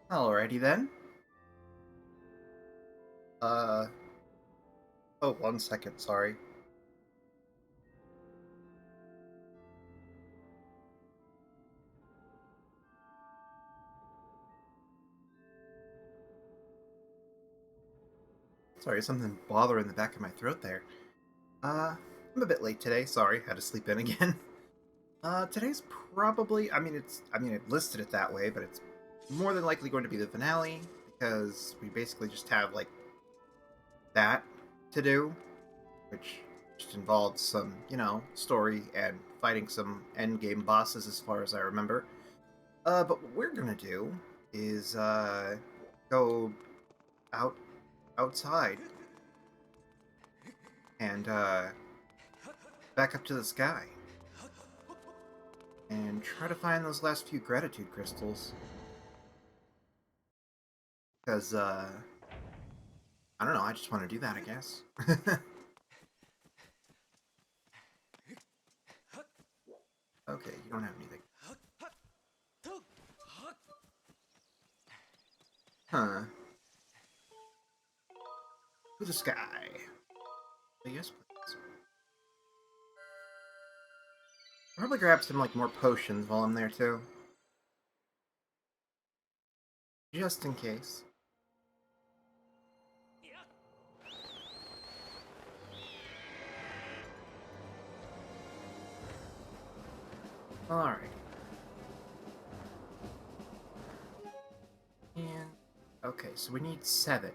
Alrighty then. Uh, oh, 1 second, sorry. Sorry, something bothering the back of my throat there. I'm a bit late today, sorry, had to sleep in again. Today's probably, it listed it that way, but it's more than likely going to be the finale, because we basically just have, like, that to do, which just involves some, story and fighting some endgame bosses as far as I remember. But what we're gonna do is, go out outside and back up to the sky and try to find those last few gratitude crystals. Because I don't know, I just want to do that, I guess. Okay, you don't have anything. Huh? To the sky. Yes, please. Probably grab some like more potions while I'm there too, just in case. All right. And okay, so we need 7.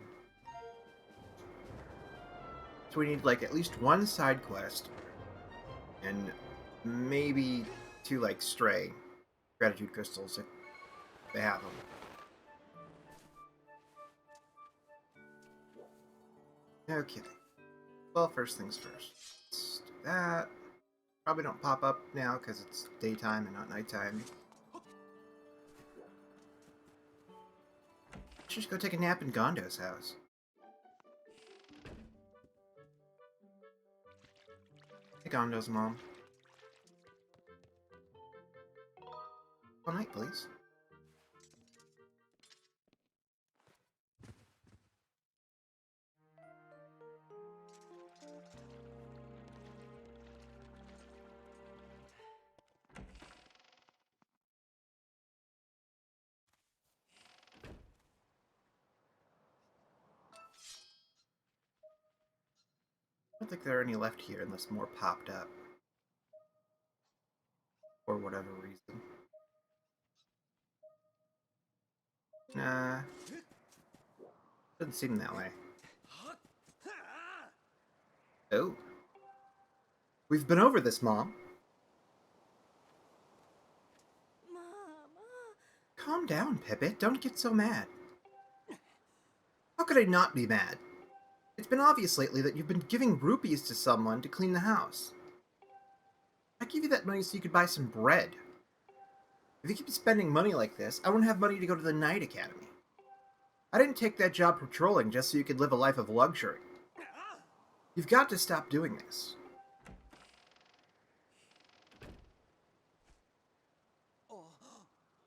So we need like at least one side quest and maybe 2 like stray gratitude crystals if they have them. Okay. Well, first things first. Let's do that. Probably don't pop up now because it's daytime and not nighttime. Should just go take a nap in Gondo's house. Hey, Gondo's mom. All night, please. I don't think there are any left here unless more popped up. For whatever reason. Nah. Doesn't seem that way. Oh. We've been over this, Mom. Mama. Calm down, Pippet. Don't get so mad. How could I not be mad? It's been obvious lately that you've been giving rupees to someone to clean the house. I gave you that money so you could buy some bread. If you keep spending money like this, I won't have money to go to the Night Academy. I didn't take that job patrolling just so you could live a life of luxury. You've got to stop doing this.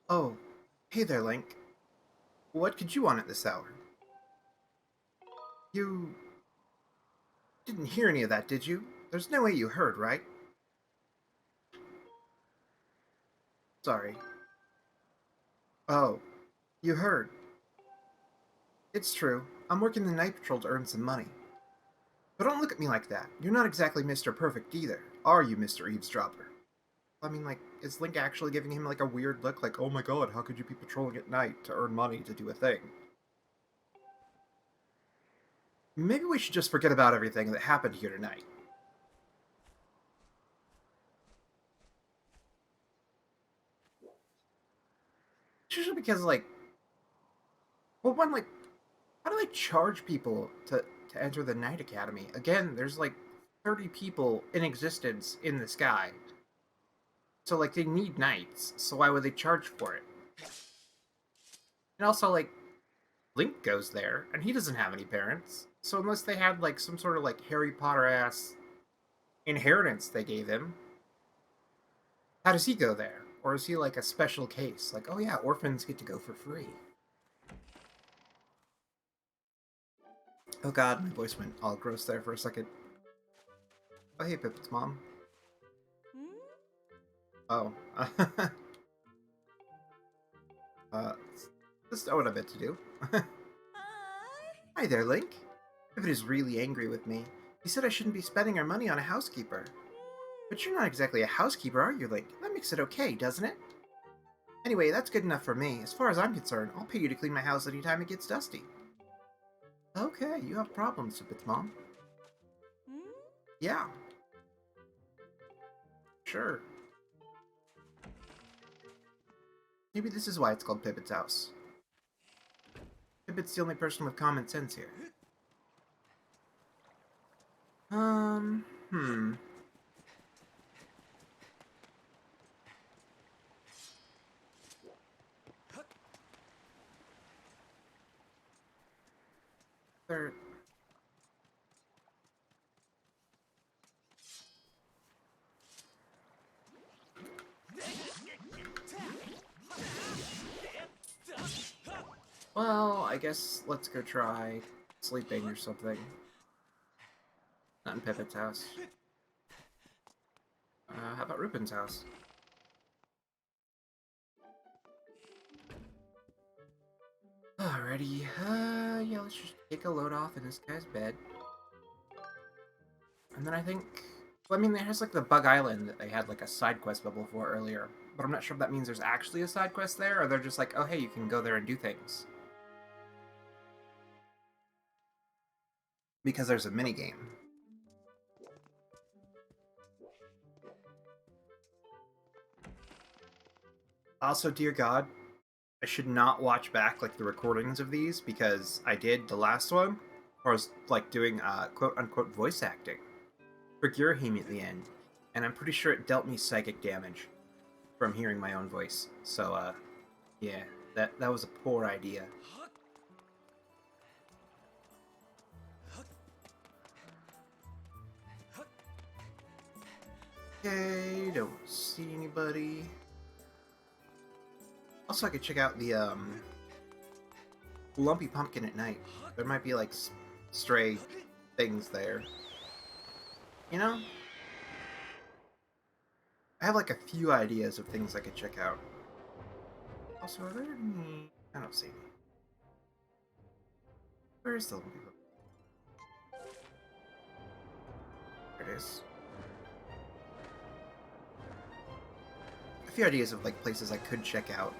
Oh, hey there, Link. What could you want at this hour? You didn't hear any of that, did you? There's no way you heard, right? Sorry. Oh, you heard. It's true. I'm working the night patrol to earn some money. But don't look at me like that. You're not exactly Mr. Perfect either, are you, Mr. Eavesdropper? I mean, like, is Link actually giving him, like, a weird look, like, oh my god, how could you be patrolling at night to earn money to do a thing? Maybe we should just forget about everything that happened here tonight. Especially because, like, well, one, like, how do they charge people to enter the Night Academy? Again, there's, like, 30 people in existence in the sky. So, like, they need knights, so why would they charge for it? And also, like, Link goes there, and he doesn't have any parents. So unless they had, like, some sort of, like, Harry Potter-ass inheritance they gave him, how does he go there? Or is he, like, a special case? Like, oh yeah, orphans get to go for free. Oh god, my voice went all gross there for a second. Oh hey, Pipit's mom. Oh. Just not what I meant to do. Hi there, Link. Pipit is really angry with me. He said I shouldn't be spending our money on a housekeeper. But you're not exactly a housekeeper, are you, Link? That makes it okay, doesn't it? Anyway, that's good enough for me. As far as I'm concerned, I'll pay you to clean my house anytime it gets dusty. Okay, you have problems, Pipit's mom. Yeah. Sure. Maybe this is why it's called Pipit's house. Pipit's the only person with common sense here. Hmm. There... Well, I guess let's go try sleeping or something. Not in Pipit's house. How about Reuben's house? Alrighty, yeah, let's just take a load off in this guy's bed. And then I think... Well, I mean, there's like the Bug Island that they had like a side quest bubble for earlier. But I'm not sure if that means there's actually a side quest there, or they're just like, oh hey, you can go there and do things. Because there's a minigame. Also, dear God, I should not watch back like the recordings of these because I did the last one, where I was like doing quote-unquote voice acting for Girahim at the end, and I'm pretty sure it dealt me psychic damage from hearing my own voice. So, yeah, that was a poor idea. Okay, don't see anybody. Also, I could check out the Lumpy Pumpkin at night. There might be like stray things there. You know? I have like a few ideas of things I could check out. Also, are there any... I don't see any. Where's the Lumpy Pumpkin? There it is. A few ideas of like places I could check out.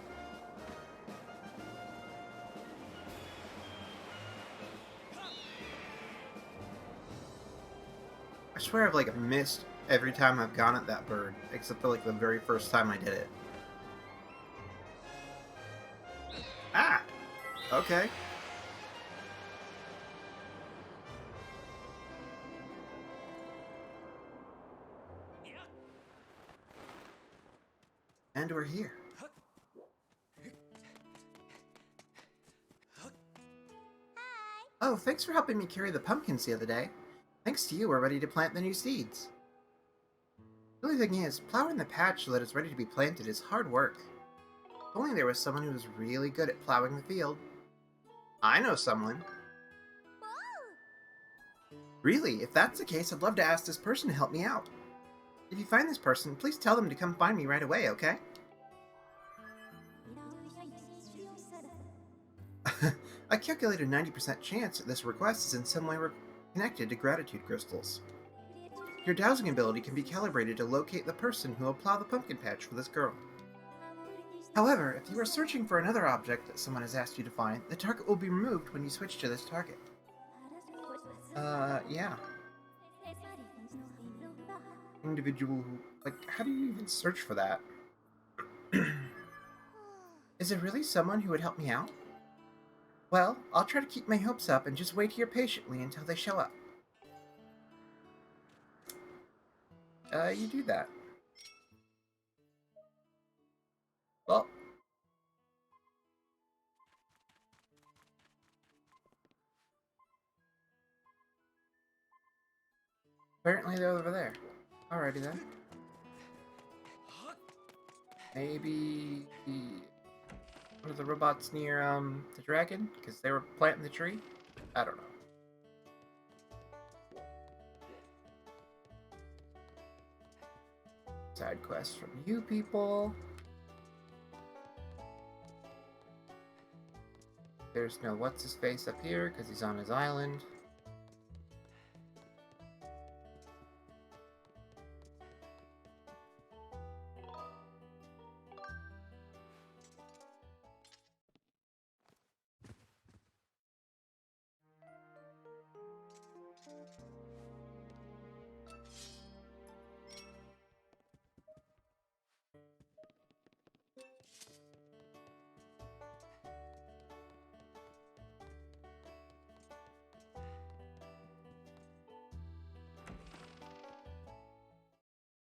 I swear I've like missed every time I've gone at that bird, except for like the very first time I did it. Ah! Okay. And we're here. Oh, thanks for helping me carry the pumpkins the other day. Thanks to you, we're ready to plant the new seeds. The only thing is, plowing the patch so that it's ready to be planted is hard work. If only there was someone who was really good at plowing the field. I know someone. Really, if that's the case, I'd love to ask this person to help me out. If you find this person, please tell them to come find me right away, okay? I calculate a 90% chance that this request is in some way connected to gratitude crystals. Your dowsing ability can be calibrated to locate the person who will plow the pumpkin patch for this girl. However, if you are searching for another object that someone has asked you to find, the target will be removed when you switch to this target. Yeah. Individual who... Like, how do you even search for that? Is it really someone who would help me out? Well, I'll try to keep my hopes up and just wait here patiently until they show up. You do that. Well... Apparently they're over there. Alrighty then. Maybe... one of the robots near, the dragon? Because they were planting the tree? I don't know. Side quests from you people. There's no what's-his-face up here because he's on his island.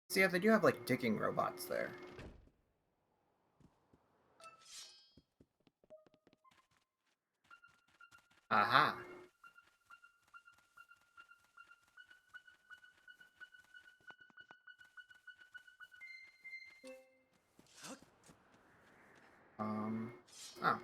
So yeah, they do have like digging robots there. Aha. Oh.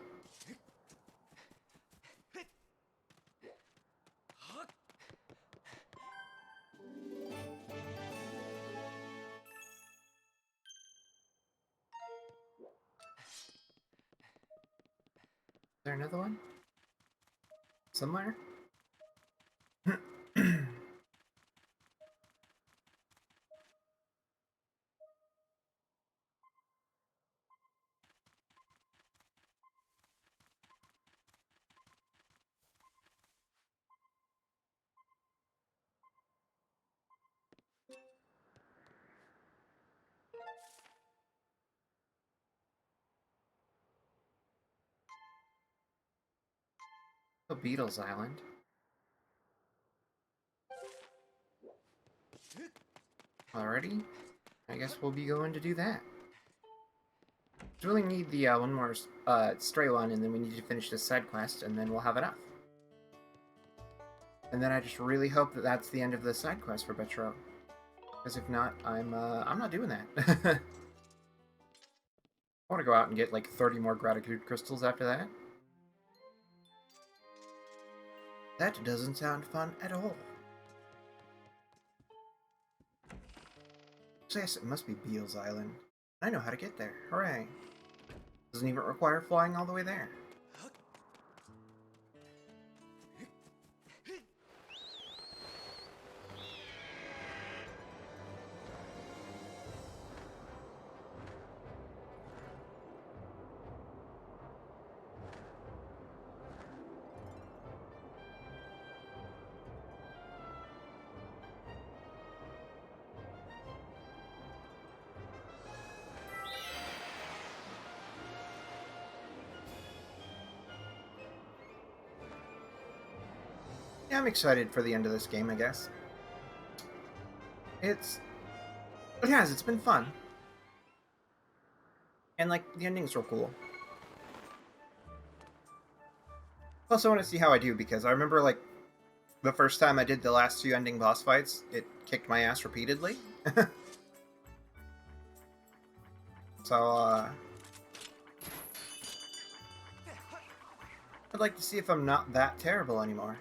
Is there another one? Somewhere? The Beatles Island. Alrighty. I guess we'll be going to do that. We really need the one more stray one, and then we need to finish this side quest, and then we'll have enough. And then I just really hope that that's the end of the side quest for Betro. Because if not, I'm not doing that. I want to go out and get like 30 more gratitude crystals after that. That doesn't sound fun at all. So yes, it must be Beatles Island. I know how to get there. Hooray. Doesn't even require flying all the way there. Yeah, I'm excited for the end of this game, I guess. It has, it's been fun. And, like, the ending's real cool. Plus, I want to see how I do, because I remember, like, the first time I did the last few ending boss fights, it kicked my ass repeatedly. So, I'd like to see if I'm not that terrible anymore.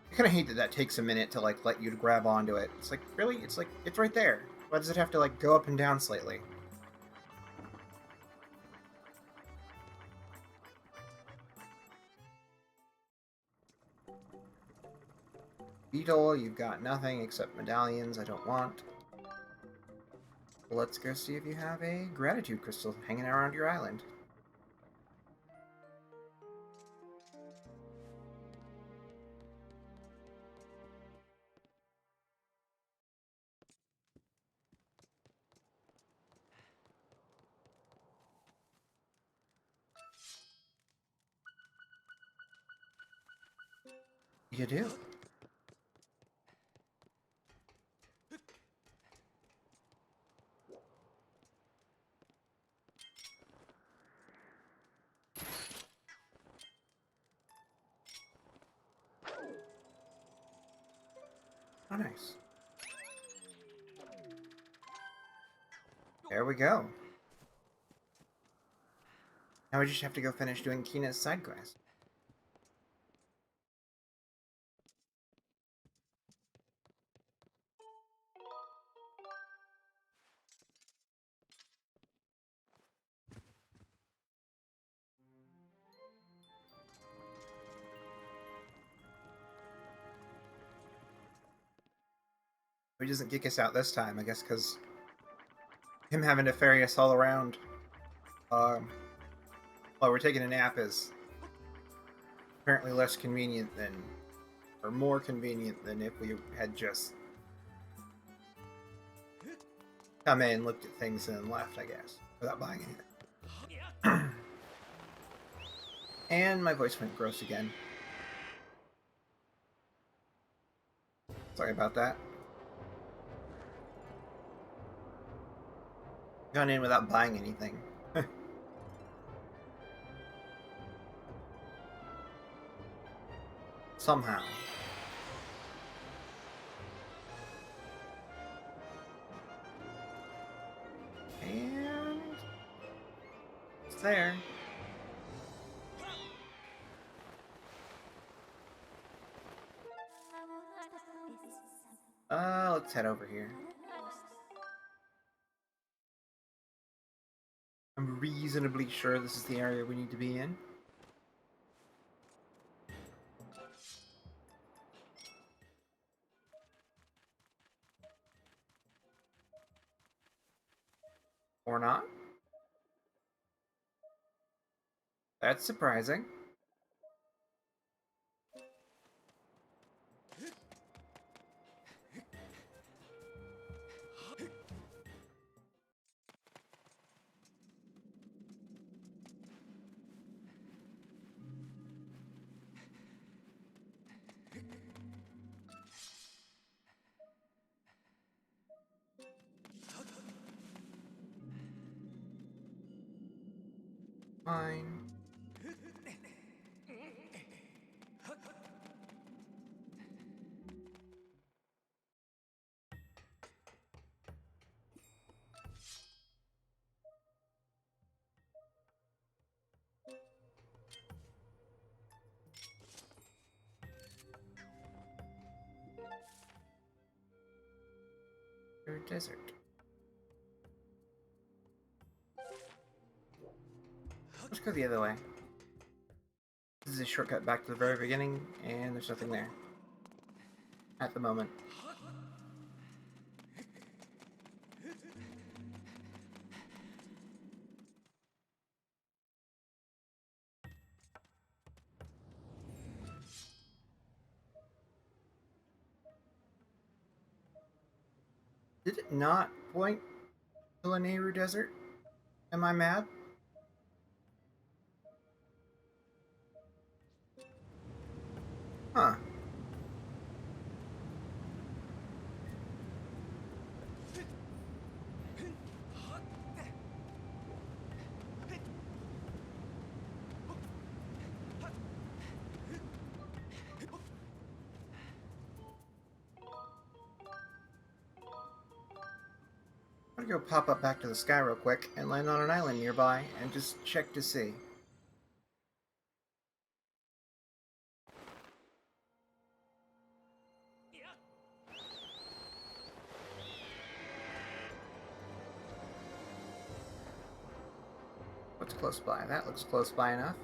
I kind of hate that that takes a minute to, like, let you to grab onto it. It's like, really? It's like, it's right there. Why does it have to, like, go up and down slightly? Beetle, you've got nothing except medallions I don't want. Let's go see if you have a gratitude crystal hanging around your island. You do. Oh, nice. There we go. Now we just have to go finish doing Kina's side quest. He doesn't kick us out this time, I guess, because him having to ferry us all around um, while we're taking a nap is apparently less convenient than, or more convenient than if we had just come in, looked at things, and then left, I guess, without buying anything. And my voice went gross again. Sorry about that. Gone in without buying anything. Somehow. And it's there. Let's head over here. I'm reasonably sure this is the area we need to be in. Or not. That's surprising. Fine. Desert. Let's go the other way. This is a shortcut back to the very beginning, and there's nothing there. At the moment. Did it not point to the Nehru Desert? Am I mad? Huh. I'm gonna go pop up back to the sky real quick and land on an island nearby and just check to see. What's close by? That looks close by enough.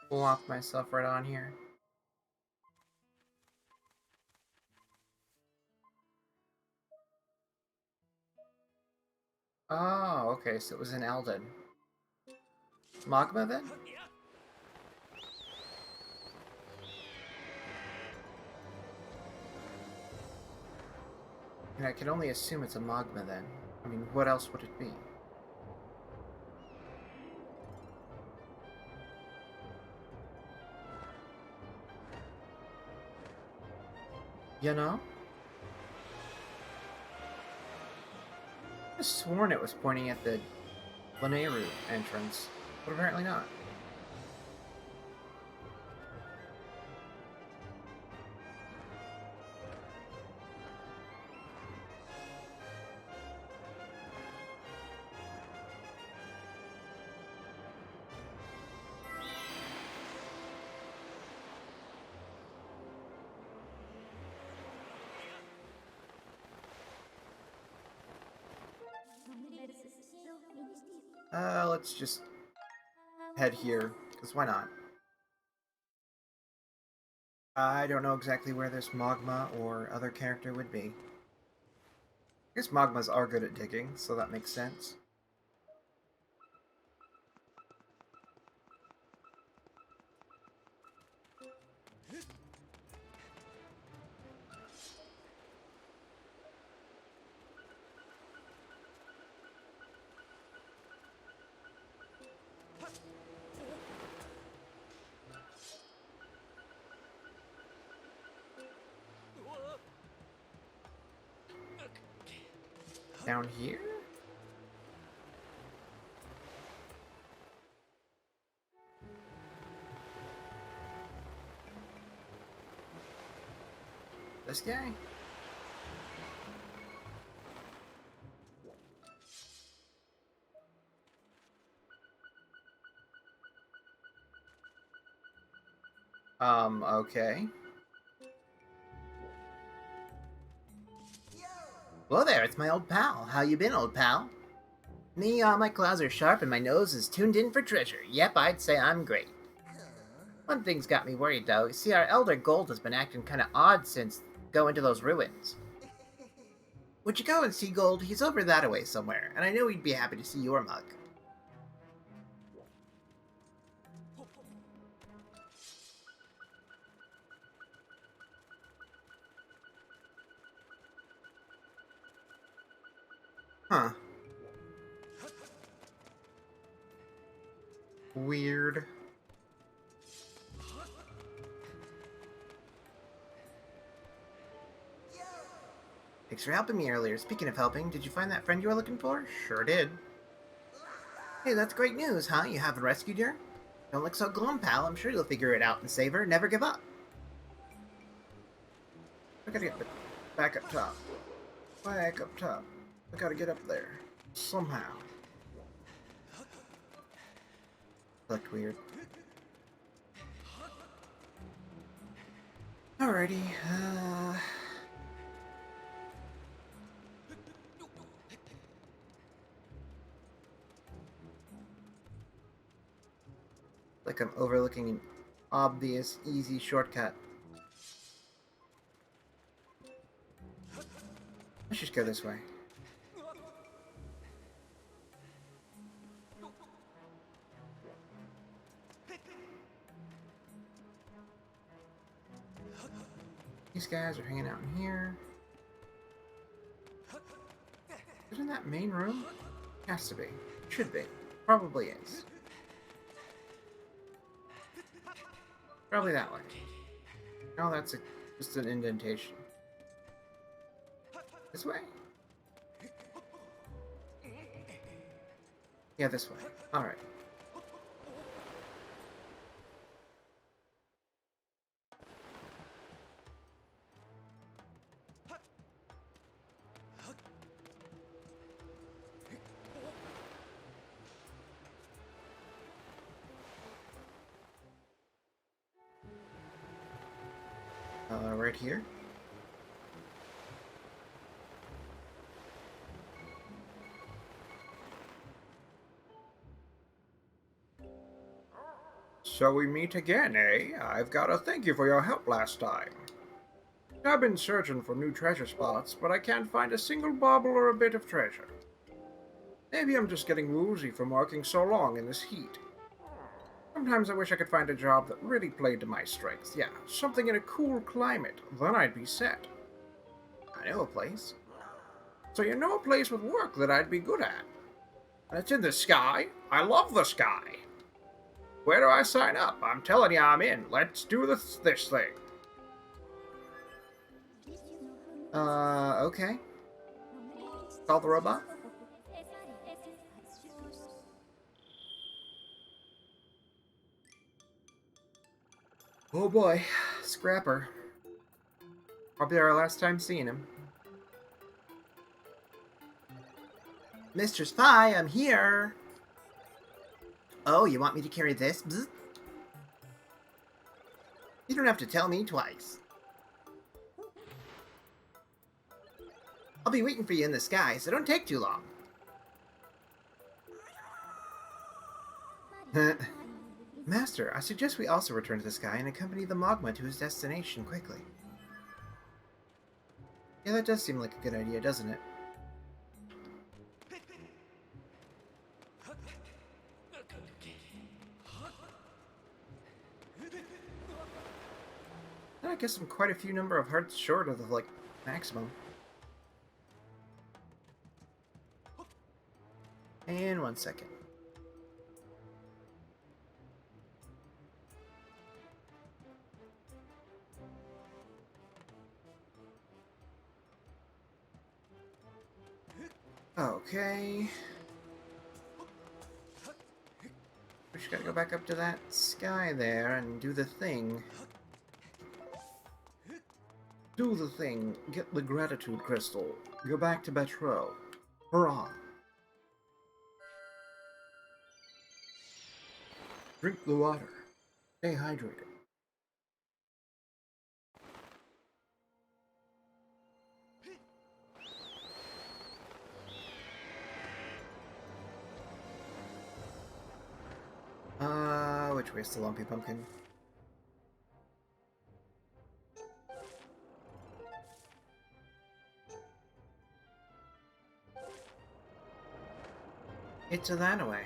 Plop myself right on here. Oh, okay, so it was in Eldon. Magma then? And I can only assume it's a magma then. I mean, what else would it be? You know? I sworn it was pointing at the Lanayru entrance, but apparently not. Let's just head here, because why not? I don't know exactly where this Magma or other character would be. I guess Magmas are good at digging, so that makes sense. Down here? This guy? Okay. Well there, it's my old pal. How you been, old pal? Me, my claws are sharp and my nose is tuned in for treasure. Yep, I'd say I'm great. One thing's got me worried, though. You see, our elder Gold has been acting kinda odd since going to those ruins. Would you go and see Gold? He's over that-a-way somewhere, and I know he'd be happy to see your mug. Huh. Weird. Thanks for helping me earlier. Speaking of helping, did you find that friend you were looking for? Sure did. Hey, that's great news, huh? You haven't rescued her? Don't look so glum, pal. I'm sure you'll figure it out and save her. Never give up. I gotta get back up top. Back up top. I gotta get up there. Somehow. Looked weird. Alrighty, like I'm overlooking an obvious, easy shortcut. Let's just go this way. These guys are hanging out in here. Isn't that main room? Has to be. Should be. Probably is. Probably that way. Oh, that's just an indentation. This way? Yeah, this way. Alright. Right here. So we meet again, eh? I've got to thank you for your help last time. I've been searching for new treasure spots, but I can't find a single bauble or a bit of treasure. Maybe I'm just getting woozy from working so long in this heat. Sometimes I wish I could find a job that really played to my strengths. Yeah, something in a cool climate. Then I'd be set. I know a place. So you know a place with work that I'd be good at. And it's in the sky. I love the sky. Where do I sign up? I'm telling you I'm in. Let's do this thing. Okay. Call the robot? Oh boy, Scrapper. Probably our last time seeing him. Mr. Spy, I'm here! Oh, you want me to carry this? Bzz? You don't have to tell me twice. I'll be waiting for you in the sky, so don't take too long. Master, I suggest we also return to the sky and accompany the Mogma to his destination quickly. Yeah, that does seem like a good idea, doesn't it? I guess I'm quite a few number of hearts short of the, like, maximum. And 1 second. Okay. We just gotta go back up to that sky there and do the thing. Do the thing. Get the gratitude crystal. Go back to Betro. Hurrah! Drink the water. Stay hydrated. Which way's the Lumpy Pumpkin? It's a that-a-way.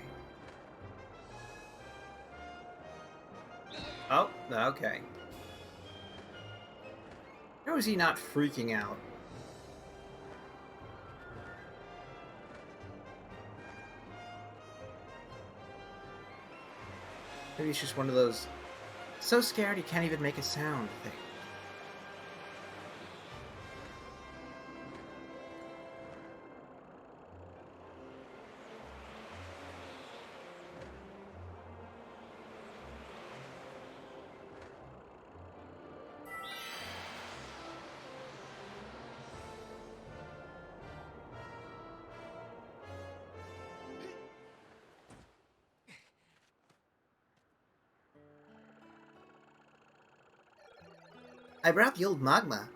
Oh, okay. How is he not freaking out? Maybe it's just one of those so scared he can't even make a sound thing. I brought the old Magma.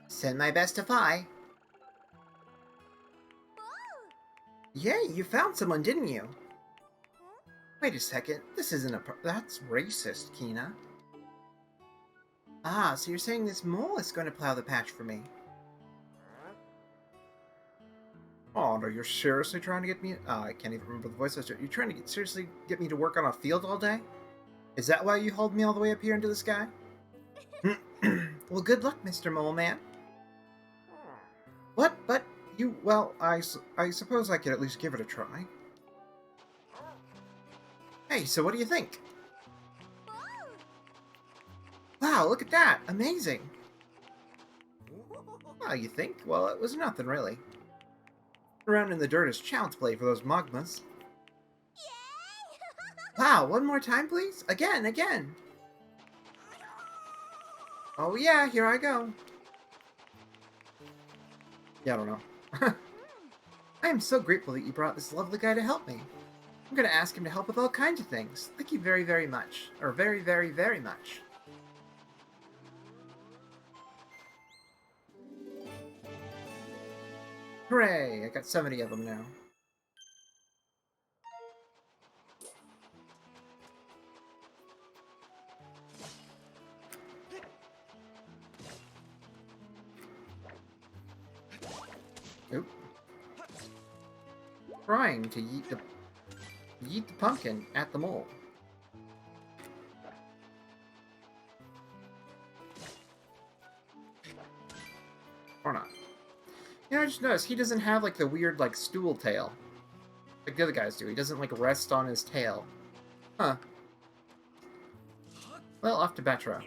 Send my best to Phi. Yay, you found someone, didn't you? Wait a second, this isn't a that's racist, Kina. Ah, so you're saying this mole is going to plow the patch for me? Oh, no, you're seriously trying to get me... I can't even remember the voice. You're trying to seriously get me to work on a field all day? Is that why you hauled me all the way up here into the sky? Well, good luck, Mr. Mole Man. What? But you... Well, I suppose I could at least give it a try. Hey, so what do you think? Wow, look at that! Amazing! Well, you think? Well, it was nothing, really. Around in the dirt is child's play for those Mogmas. Wow, one more time, please? Again, again! Oh yeah, here I go. Yeah, I don't know. I am so grateful that you brought this lovely guy to help me. I'm gonna ask him to help with all kinds of things. Thank you very, very much. Or very, very, very much. Hooray! I got 70 of them now. Oop. Trying to yeet the pumpkin at the mole. Or not. You know, I just noticed he doesn't have like the weird like stool tail like the other guys do. He doesn't like rest on his tail. Huh. Well, off to Betra.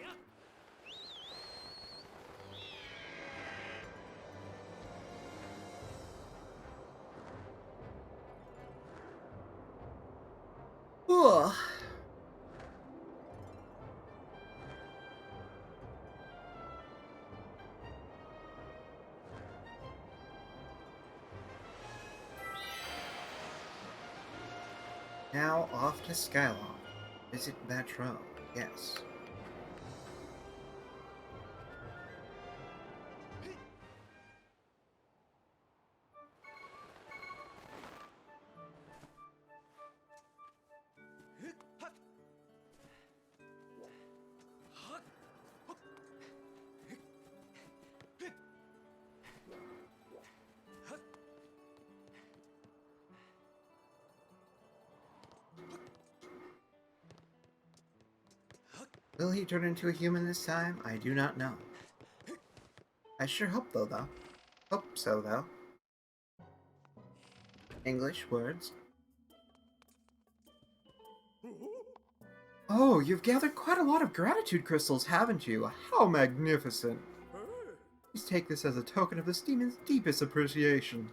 Ugh. Now off to Skyward. Visit Batro. Yes. Will he turn into a human this time? I do not know. I sure hope though. Hope so, though. English words. Oh, you've gathered quite a lot of gratitude crystals, haven't you? How magnificent! Please take this as a token of this demon's deepest appreciation.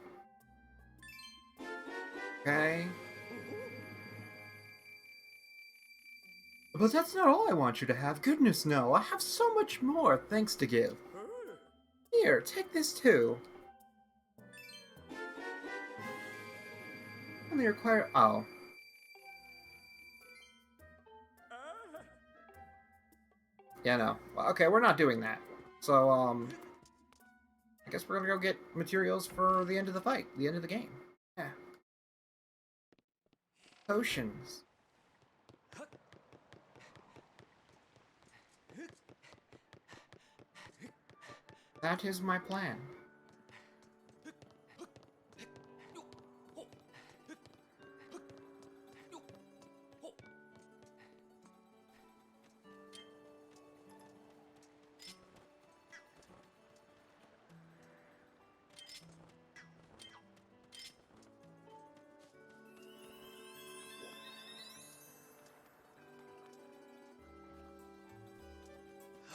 Okay. But that's not all I want you to have. Goodness no, I have so much more thanks to give. Here, take this too. Only require... Oh. Yeah, no. Well, okay, we're not doing that. So, I guess we're gonna go get materials for the end of the fight. The end of the game. Yeah. Potions. That is my plan.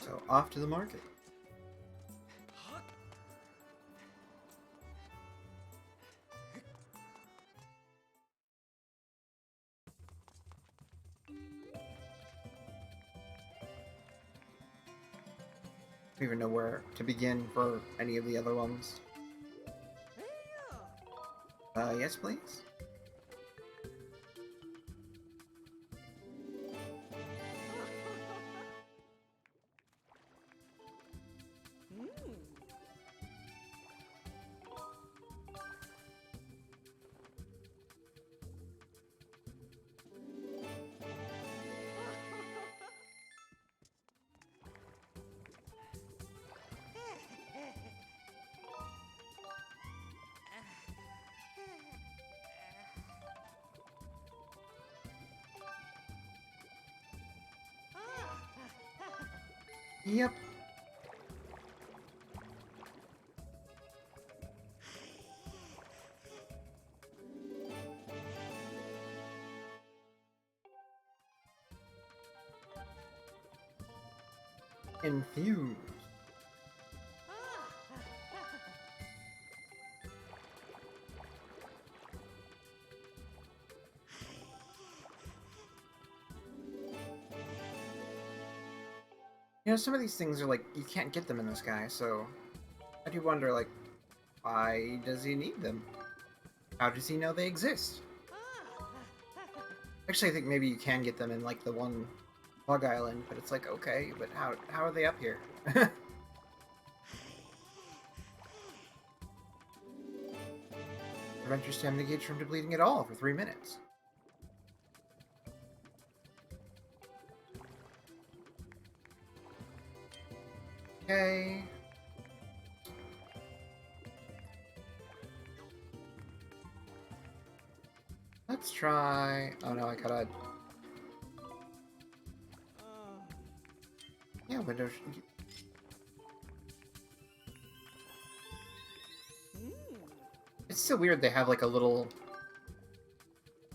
So, off to the market. I don't even know where to begin for any of the other ones. Yes, please? Yep. Infused. You know, some of these things are like, you can't get them in this guy, so I do wonder, like, why does he need them? How does he know they exist? Actually, I think maybe you can get them in, like, the one Bug Island, but it's like, okay, but how are they up here? Prevent your stamina gauge from depleting at all for 3 minutes. Okay. Let's try... Oh no, I gotta... Yeah, Windows... It's still weird they have like a little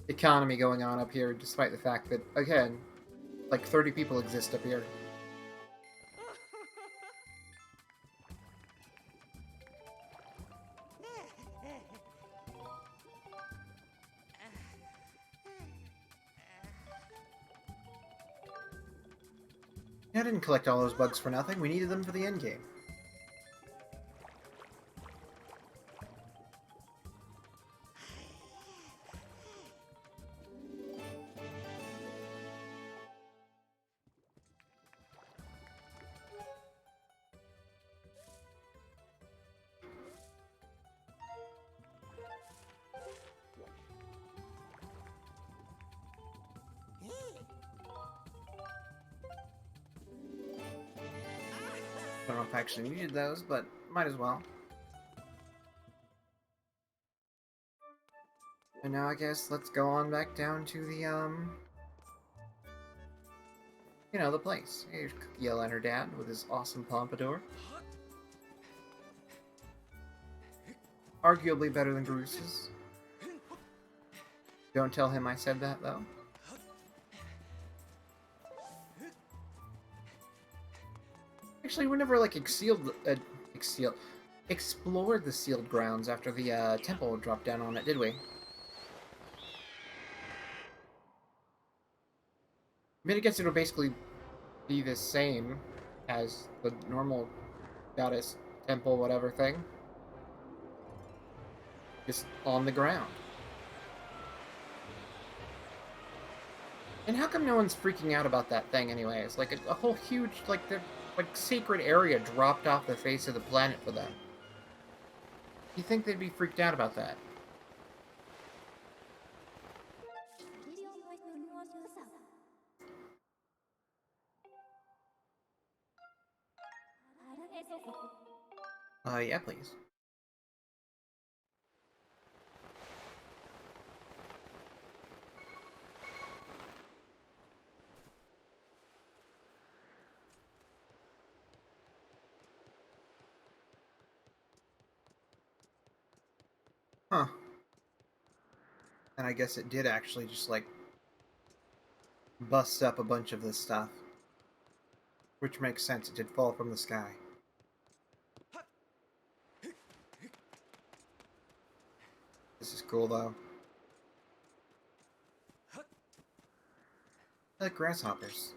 economy going on up here, despite the fact that, again, like 30 people exist up here. I didn't collect all those bugs for nothing. We needed them for the end game. I don't know if I actually needed those, but might as well. And now I guess let's go on back down to the, You know, the place. Here's Cookie yelling at her dad with his awesome pompadour. Arguably better than Groos's. Don't tell him I said that, though. Actually, we never, like, explored the sealed grounds after the temple dropped down on it, did we? I mean, I guess it'll basically be the same as the normal goddess temple whatever thing. Just on the ground. And how come no one's freaking out about that thing anyway? It's like a whole huge, like, sacred area dropped off the face of the planet for them. You think they'd be freaked out about that? Yeah, please. Huh. And I guess it did actually just, like, bust up a bunch of this stuff. Which makes sense, it did fall from the sky. This is cool, though. I like grasshoppers.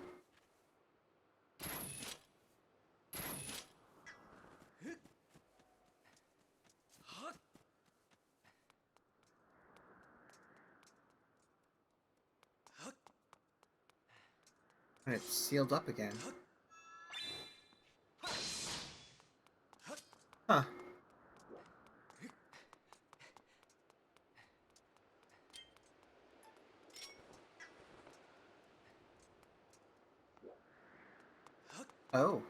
And it's sealed up again. Huh. Oh.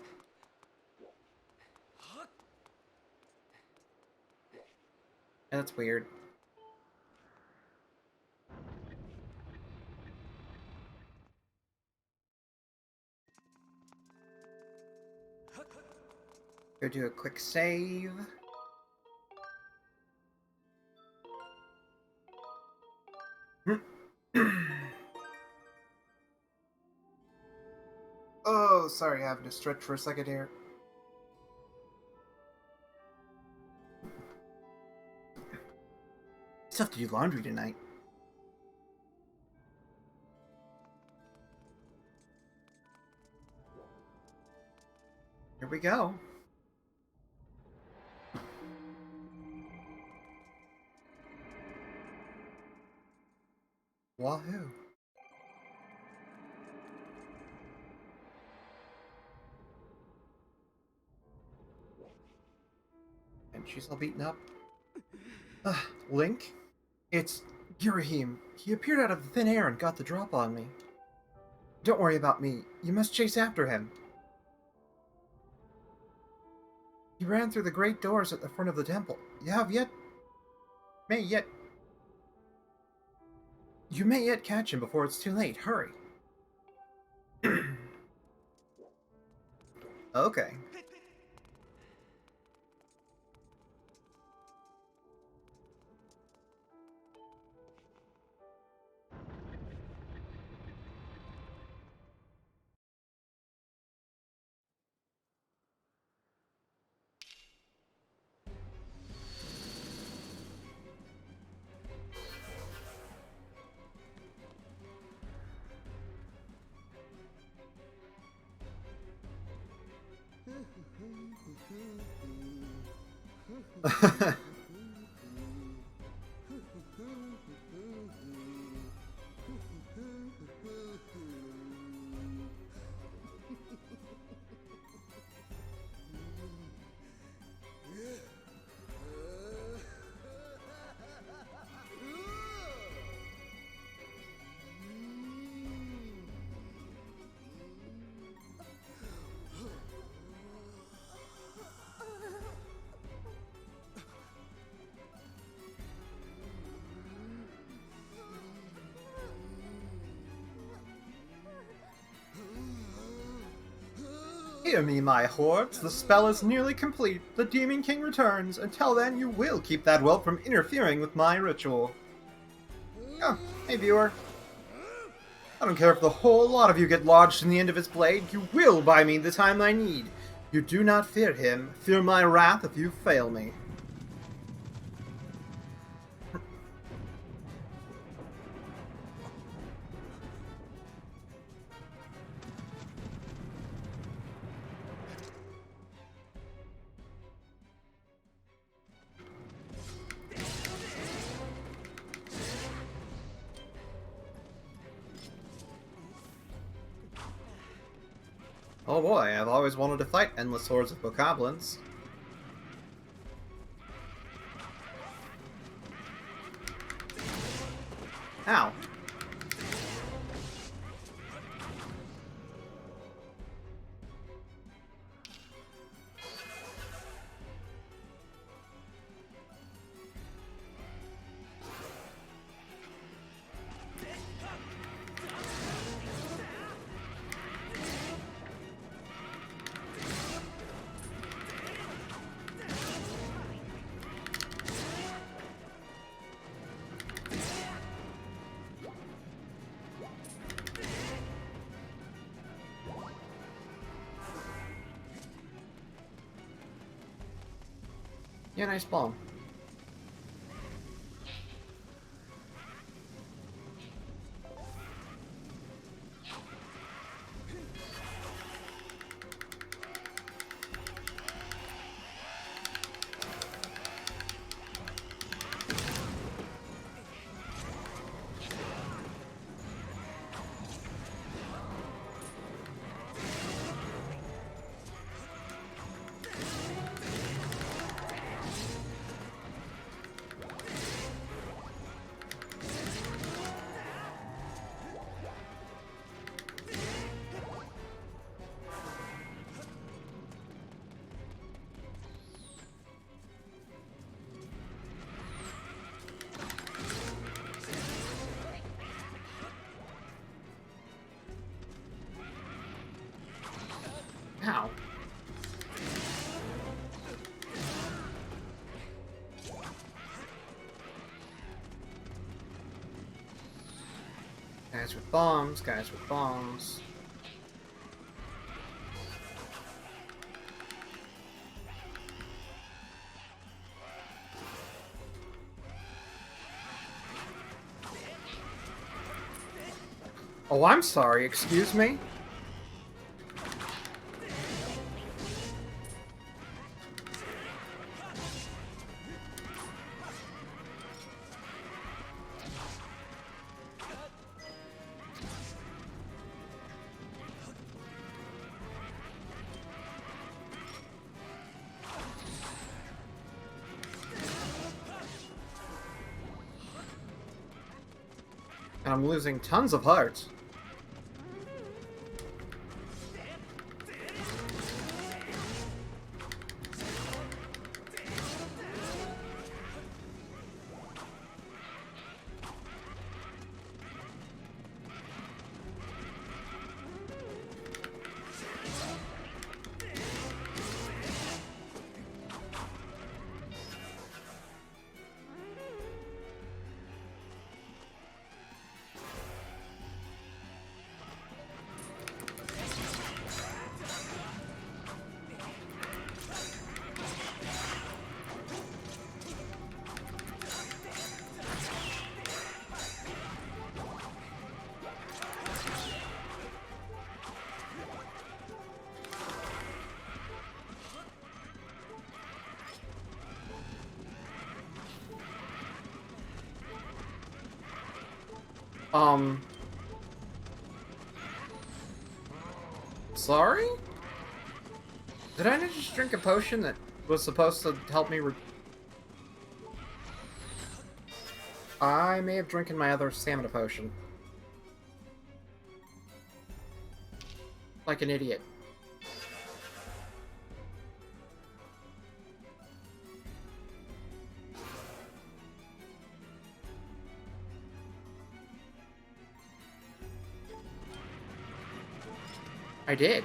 That's weird. Go do a quick save. Oh, sorry, I have to stretch for a second here. Still have to do laundry tonight. Here we go. Wahoo. And she's all beaten up. Link? It's Girahim. He appeared out of the thin air and got the drop on me. Don't worry about me. You must chase after him. He ran through the great doors at the front of the temple. You may yet catch him before it's too late. Hurry. Okay. Fear me, my hordes. The spell is nearly complete. The Demon King returns. Until then, you will keep that whelp from interfering with my ritual. Oh, hey, viewer. I don't care if the whole lot of you get lodged in the end of his blade. You will buy me the time I need. You do not fear him. Fear my wrath if you fail me. Oh boy, I've always wanted to fight endless hordes of bokoblins. Ow. Yeah, nice bomb. Ow. Guys with bombs, guys with bombs. Oh, I'm sorry, excuse me? And I'm losing tons of hearts. Sorry? Did I just drink a potion that was supposed to help me I may have drinking my other stamina potion. Like an idiot. I did.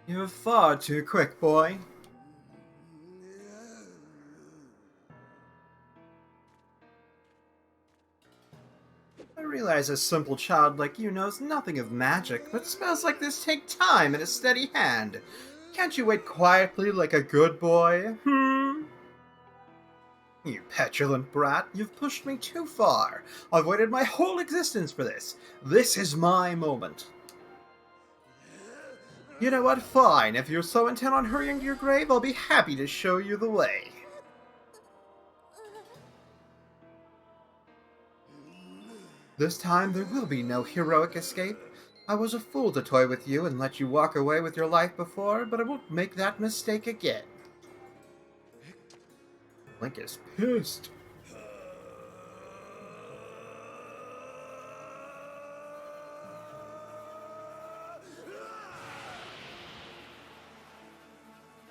You're far too quick, boy. I realize a simple child like you knows nothing of magic, but spells like this take time and a steady hand. Can't you wait quietly like a good boy? You petulant brat, you've pushed me too far. I've waited my whole existence for this. This is my moment. You know what? Fine. If you're so intent on hurrying to your grave, I'll be happy to show you the way. This time, there will be no heroic escape. I was a fool to toy with you and let you walk away with your life before, but I won't make that mistake again. Link is pissed.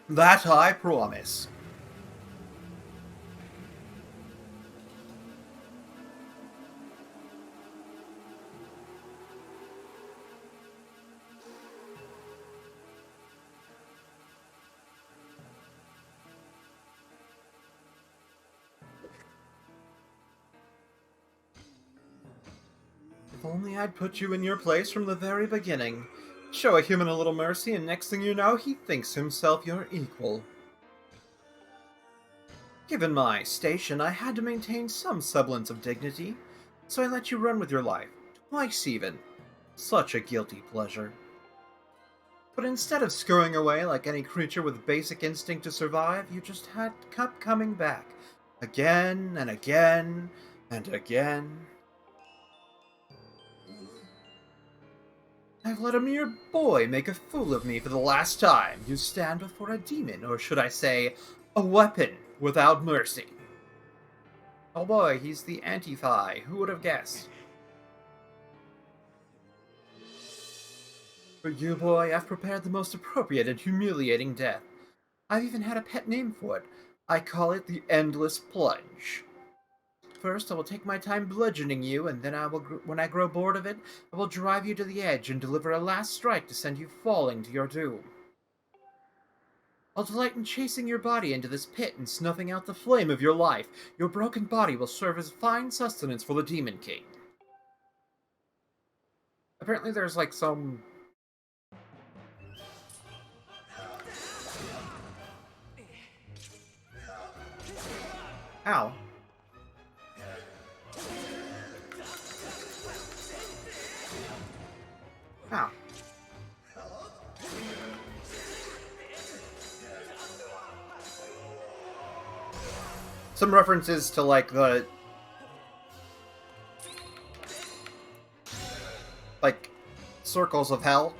That I promise. If only I'd put you in your place from the very beginning. Show a human a little mercy, and next thing you know, he thinks himself your equal. Given my station, I had to maintain some semblance of dignity, so I let you run with your life. Twice even. Such a guilty pleasure. But instead of scurrying away like any creature with basic instinct to survive, you just kept coming back. Again and again and again. I've let a mere boy make a fool of me for the last time. You stand before a demon, or should I say, a weapon without mercy. Oh boy, he's the Anti-Phi. Who would have guessed? For you, boy, I've prepared the most appropriate and humiliating death. I've even had a pet name for it. I call it the Endless Plunge. First, I will take my time bludgeoning you, and then when I grow bored of it, I will drive you to the edge and deliver a last strike to send you falling to your doom. I'll delight in chasing your body into this pit and snuffing out the flame of your life. Your broken body will serve as fine sustenance for the Demon King. Apparently there's like some... Ow. Ow. Some references to, like, the... like, circles of hell.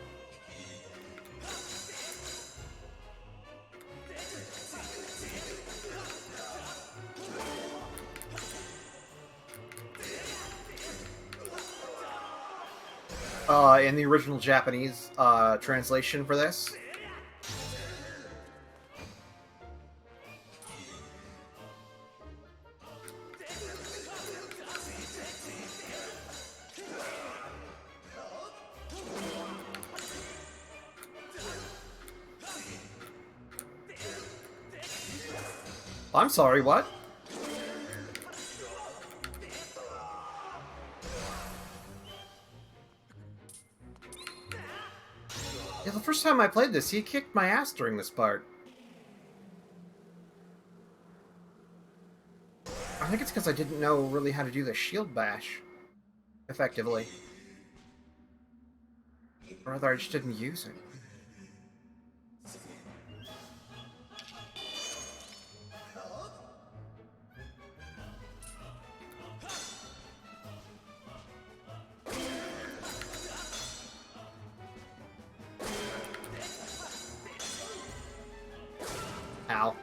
In the original Japanese translation for this. I'm sorry, what? Yeah, the first time I played this, he kicked my ass during this part. I think it's because I didn't know really how to do the shield bash effectively. Or rather, I just didn't use it. Ow.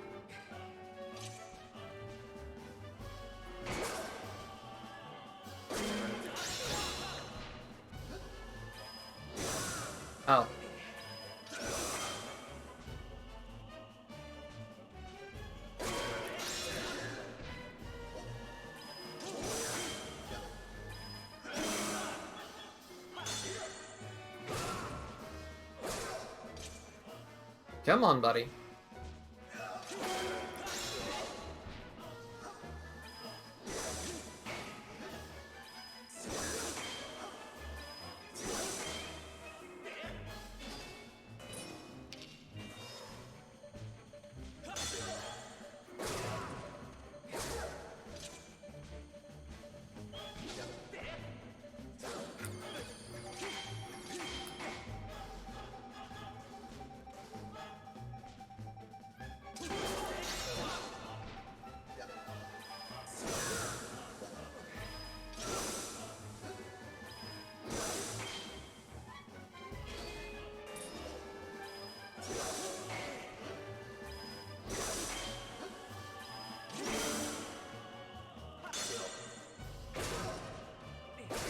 Oh. Come on, buddy.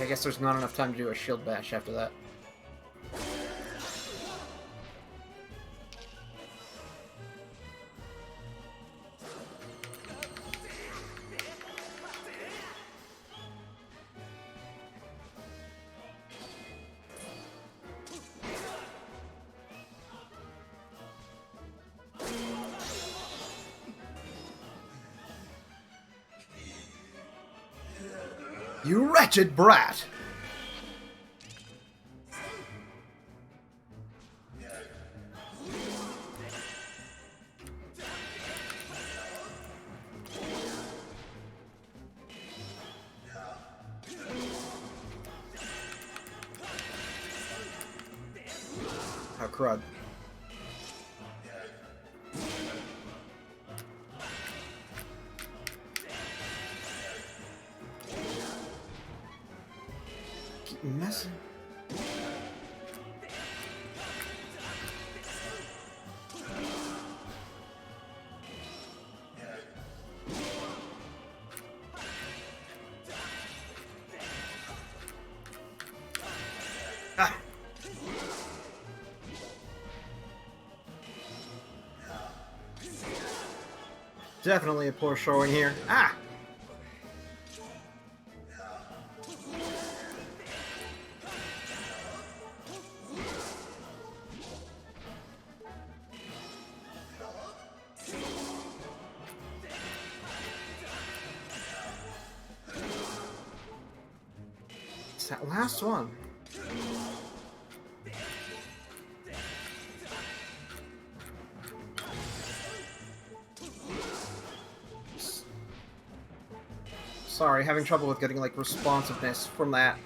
I guess there's not enough time to do a shield bash after that. You wretched brat! Oh, crud. Keep messing. Ah. Definitely a poor showing here. Ah! It's that last one. Sorry, having trouble with getting, like, responsiveness from that.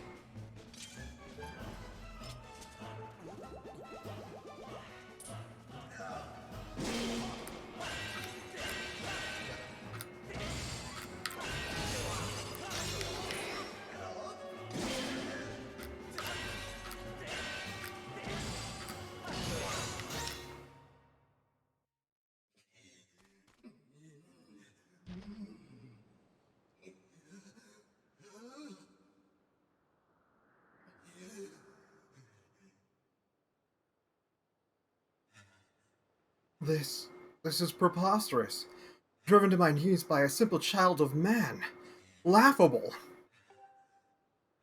This is preposterous. Driven to my knees by a simple child of man. Laughable.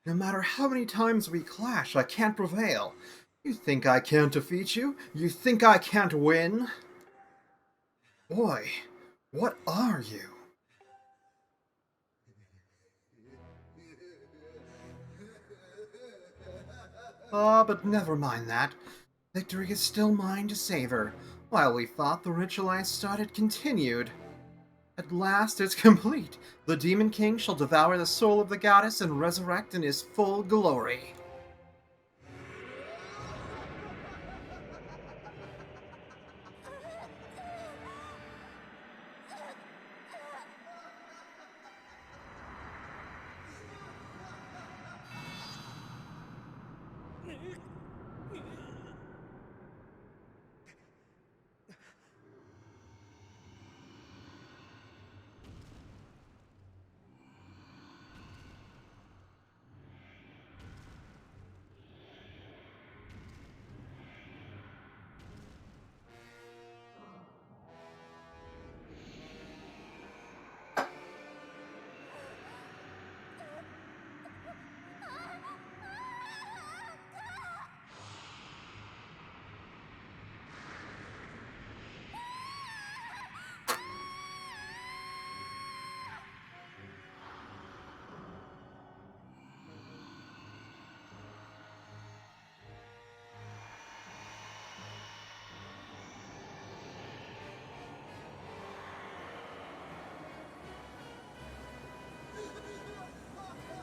No matter how many times we clash, I can't prevail. You think I can't defeat you? You think I can't win? Boy, what are you? Ah, but never mind that. Victory is still mine to savor. While we fought, the ritual I started continued. At last it's complete. The Demon King shall devour the soul of the goddess and resurrect in his full glory.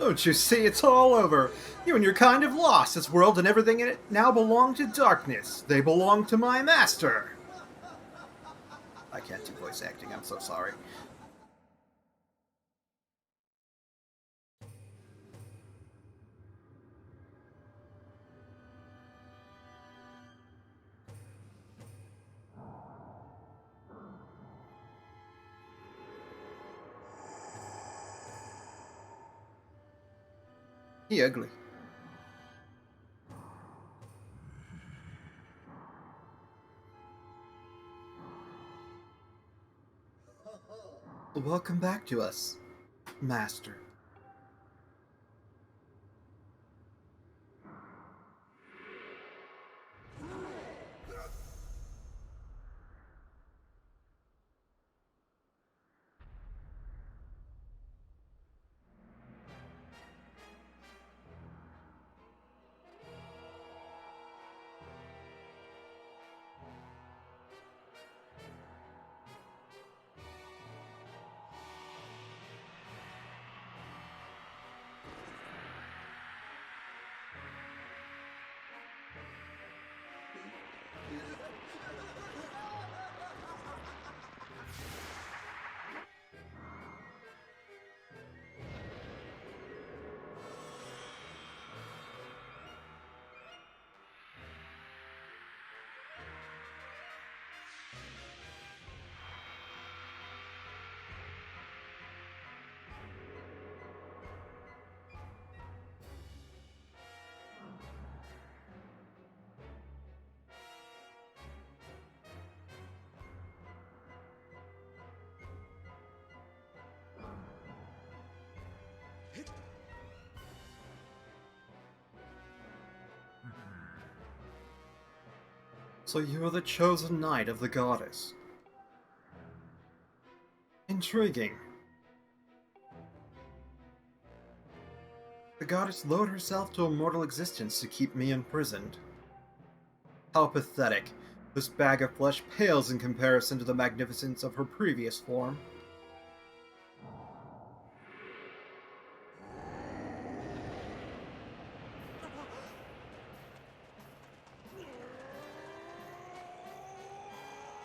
Don't you see, it's all over. You and your kind have lost. This world and everything in it now belong to darkness. They belong to my master. I can't do voice acting, I'm so sorry. He ugly. Welcome back to us, Master. So you are the chosen knight of the goddess. Intriguing. The goddess lowered herself to a mortal existence to keep me imprisoned. How pathetic. This bag of flesh pales in comparison to the magnificence of her previous form.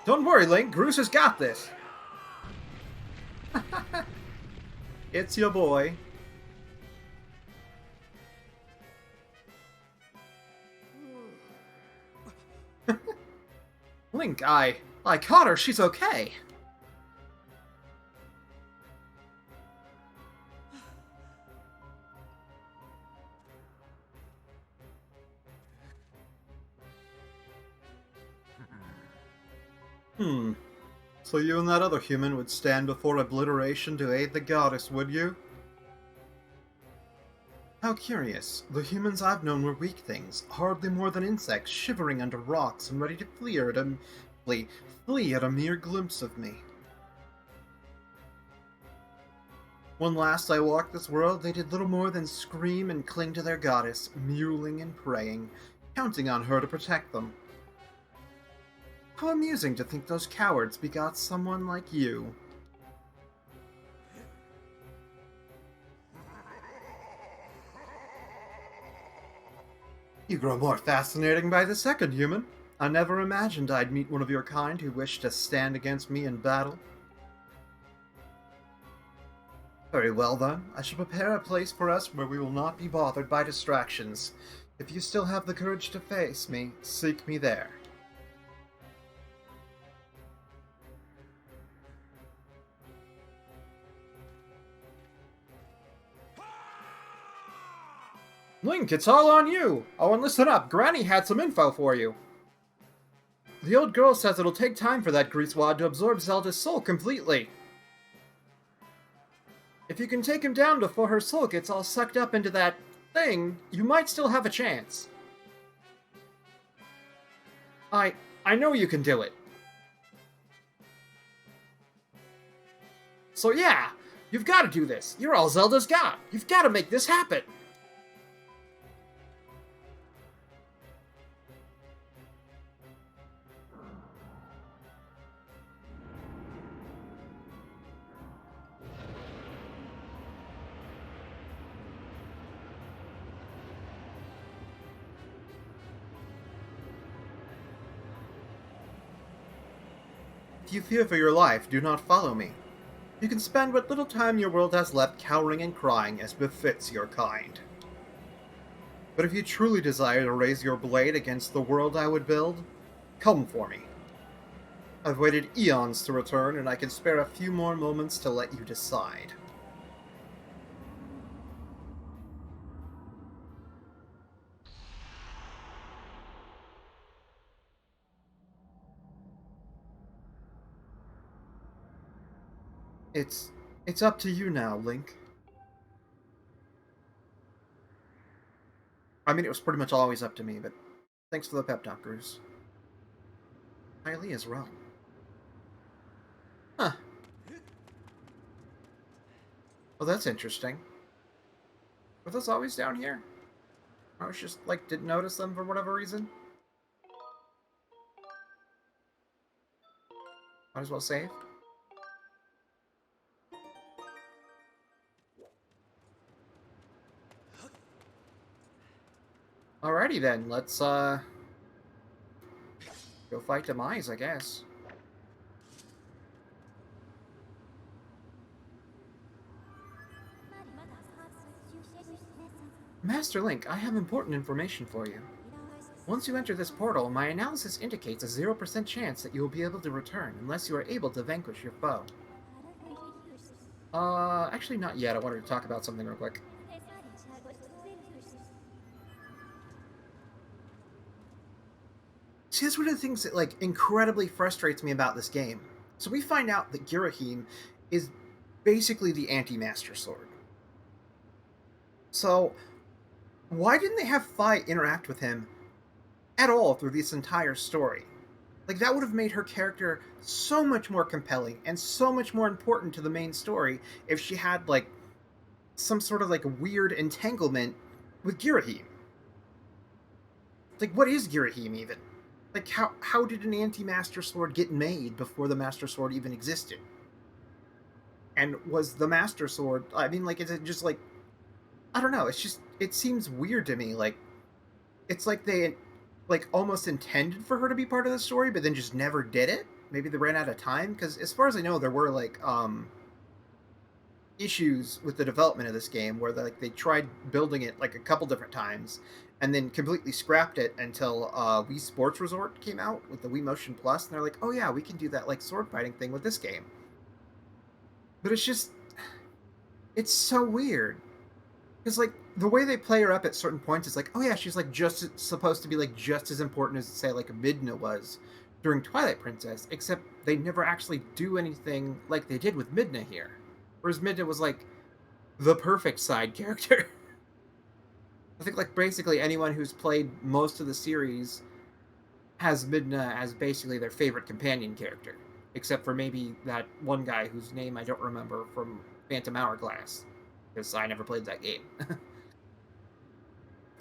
Don't worry, Link. Groose has got this. It's your boy. Link, I caught her. She's okay. So you and that other human would stand before obliteration to aid the goddess, would you? How curious. The humans I've known were weak things, hardly more than insects, shivering under rocks and ready to flee at a mere glimpse of me. When last I walked this world, they did little more than scream and cling to their goddess, mewling and praying, counting on her to protect them. How amusing to think those cowards begot someone like you. You grow more fascinating by the second, human. I never imagined I'd meet one of your kind who wished to stand against me in battle. Very well then, I shall prepare a place for us where we will not be bothered by distractions. If you still have the courage to face me, seek me there. Link, it's all on you! Oh, and listen up, Granny had some info for you. The old girl says it'll take time for that greasewad to absorb Zelda's soul completely. If you can take him down before her soul gets all sucked up into that thing, you might still have a chance. I know you can do it. So yeah, you've got to do this. You're all Zelda's got. You've got to make this happen. If you fear for your life, do not follow me. You can spend what little time your world has left cowering and crying as befits your kind. But if you truly desire to raise your blade against the world I would build, come for me. I've waited eons to return, and I can spare a few more moments to let you decide. It's... it's up to you now, Link. I mean, it was pretty much always up to me, but thanks for the pep talk, Bruce. Hylia's realm. Huh. Well, that's interesting. Were those always down here? I was just, like, didn't notice them for whatever reason. Might as well save. Alrighty then, let's, go fight Demise, I guess. Master Link, I have important information for you. Once you enter this portal, my analysis indicates a 0% chance that you will be able to return unless you are able to vanquish your foe. Actually not yet. I wanted to talk about something real quick. See, that's one of the things that, like, incredibly frustrates me about this game. So we find out that Girahim is basically the anti-Master Sword. So, why didn't they have Fi interact with him at all through this entire story? Like, that would have made her character so much more compelling and so much more important to the main story if she had, like, some sort of, like, weird entanglement with Girahim. Like, what is Girahim, even? Like, how did an anti-Master Sword get made before the Master Sword even existed? And was the Master Sword... I mean, like, is it just, like... I don't know, it's just... It seems weird to me, like... It's like they, like, almost intended for her to be part of the story, but then just never did it? Maybe they ran out of time? Because as far as I know, there were, like, issues with the development of this game where, like, they tried building it, like, a couple different times, and then completely scrapped it until Wii Sports Resort came out with the Wii Motion Plus, and they're like, oh yeah, we can do that, like, sword fighting thing with this game. But it's just... It's so weird. Because, like, the way they play her up at certain points is like, oh yeah, she's, like, just supposed to be, like, just as important as, say, like, Midna was during Twilight Princess, except they never actually do anything like they did with Midna here. Whereas Midna was, like, the perfect side character. I think, like, basically anyone who's played most of the series has Midna as basically their favorite companion character. Except for maybe that one guy whose name I don't remember from Phantom Hourglass. Because I never played that game.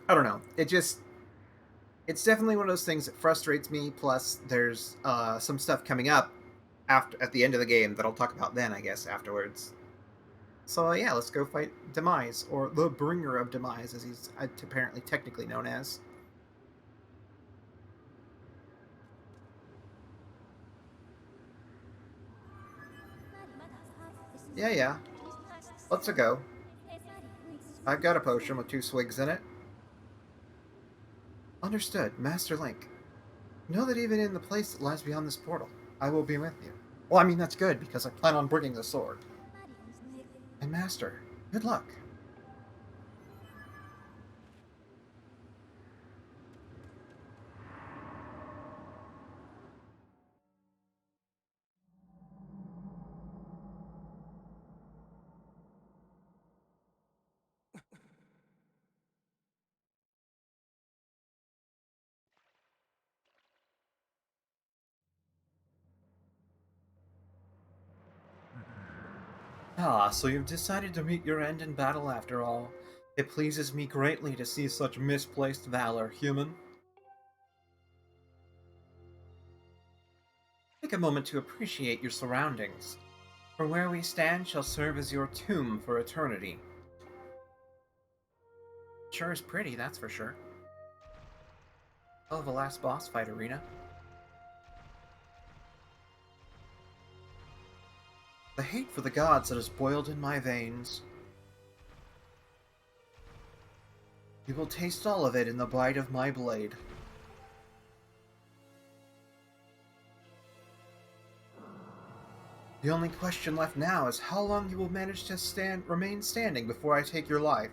I don't know. It's definitely one of those things that frustrates me, plus there's some stuff coming up at the end of the game that I'll talk about then, I guess, afterwards. So yeah, let's go fight Demise, or the Bringer of Demise, as he's apparently technically known as. Yeah. Let's go. I've got a potion with 2 swigs in it. Understood, Master Link. Know that even in the place that lies beyond this portal, I will be with you. Well, I mean, that's good, because I plan on bringing the sword. And Master, good luck. Ah, so you've decided to meet your end in battle after all. It pleases me greatly to see such misplaced valor, human. Take a moment to appreciate your surroundings, for where we stand shall serve as your tomb for eternity. Sure is pretty, that's for sure. Hell of a last boss fight arena. The hate for the gods that has boiled in my veins. You will taste all of it in the bite of my blade. The only question left now is how long you will manage to remain standing before I take your life.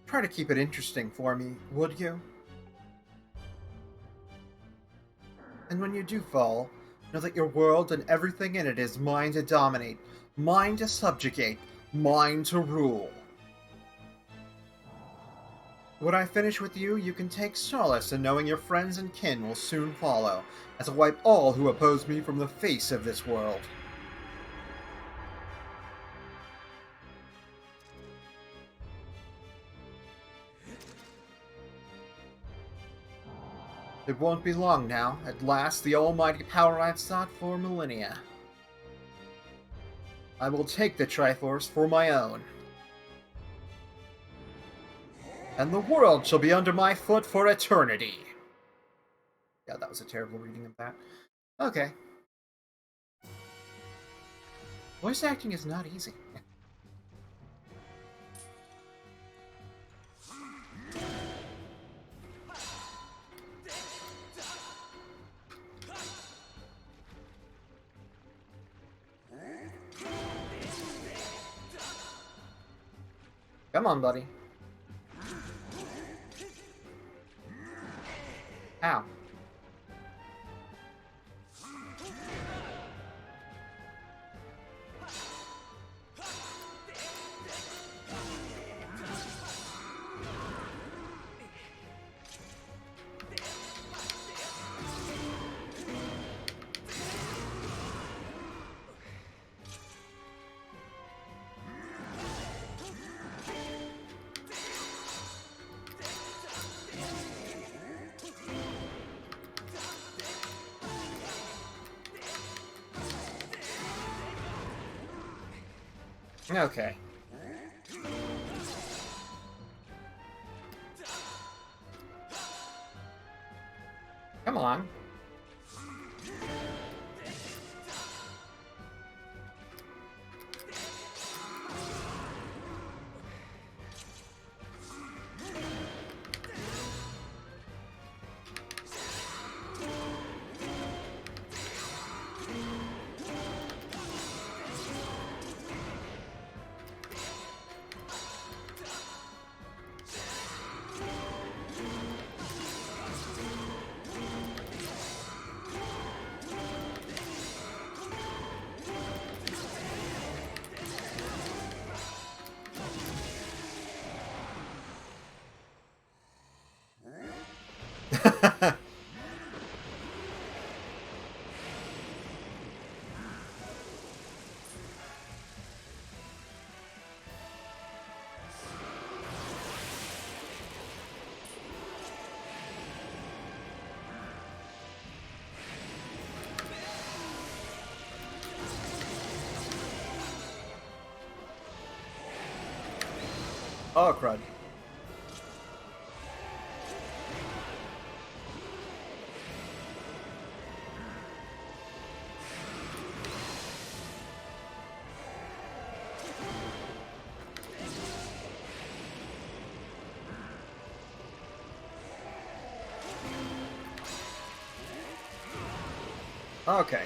Try to keep it interesting for me, would you? And when you do fall, know that your world and everything in it is mine to dominate, mine to subjugate, mine to rule. When I finish with you, you can take solace in knowing your friends and kin will soon follow, as I wipe all who oppose me from the face of this world. It won't be long now. At last, the almighty power I've sought for millennia. I will take the Triforce for my own. And the world shall be under my foot for eternity. Yeah, that was a terrible reading of that. Okay. Voice acting is not easy. Come on, buddy. Ow. Okay. Come on. Oh, crud. Okay.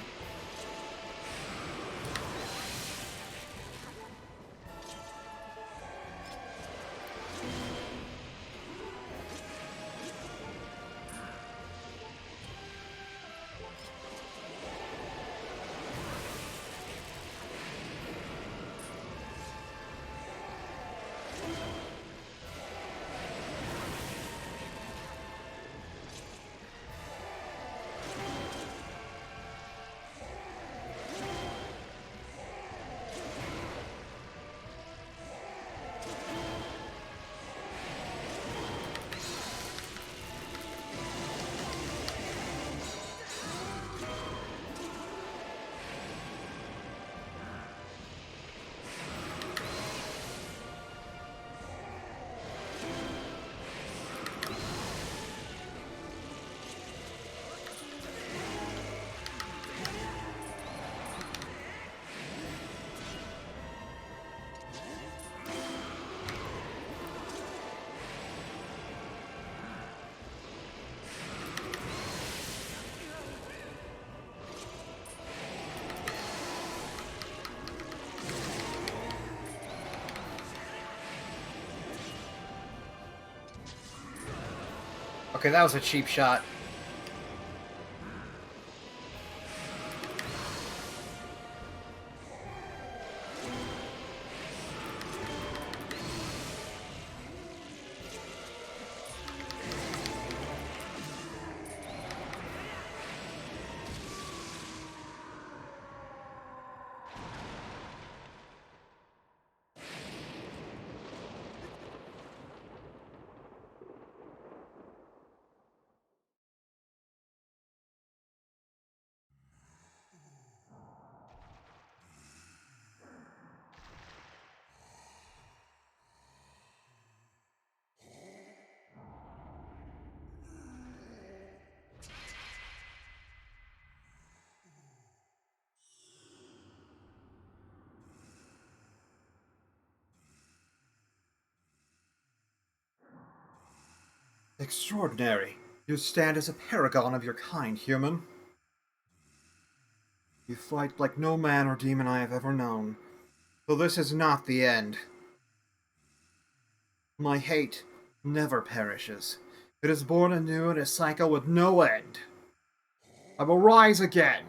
Okay, that was a cheap shot. Extraordinary. You stand as a paragon of your kind, human. You fight like no man or demon I have ever known. Though this is not the end. My hate never perishes. It is born anew in a cycle with no end. I will rise again.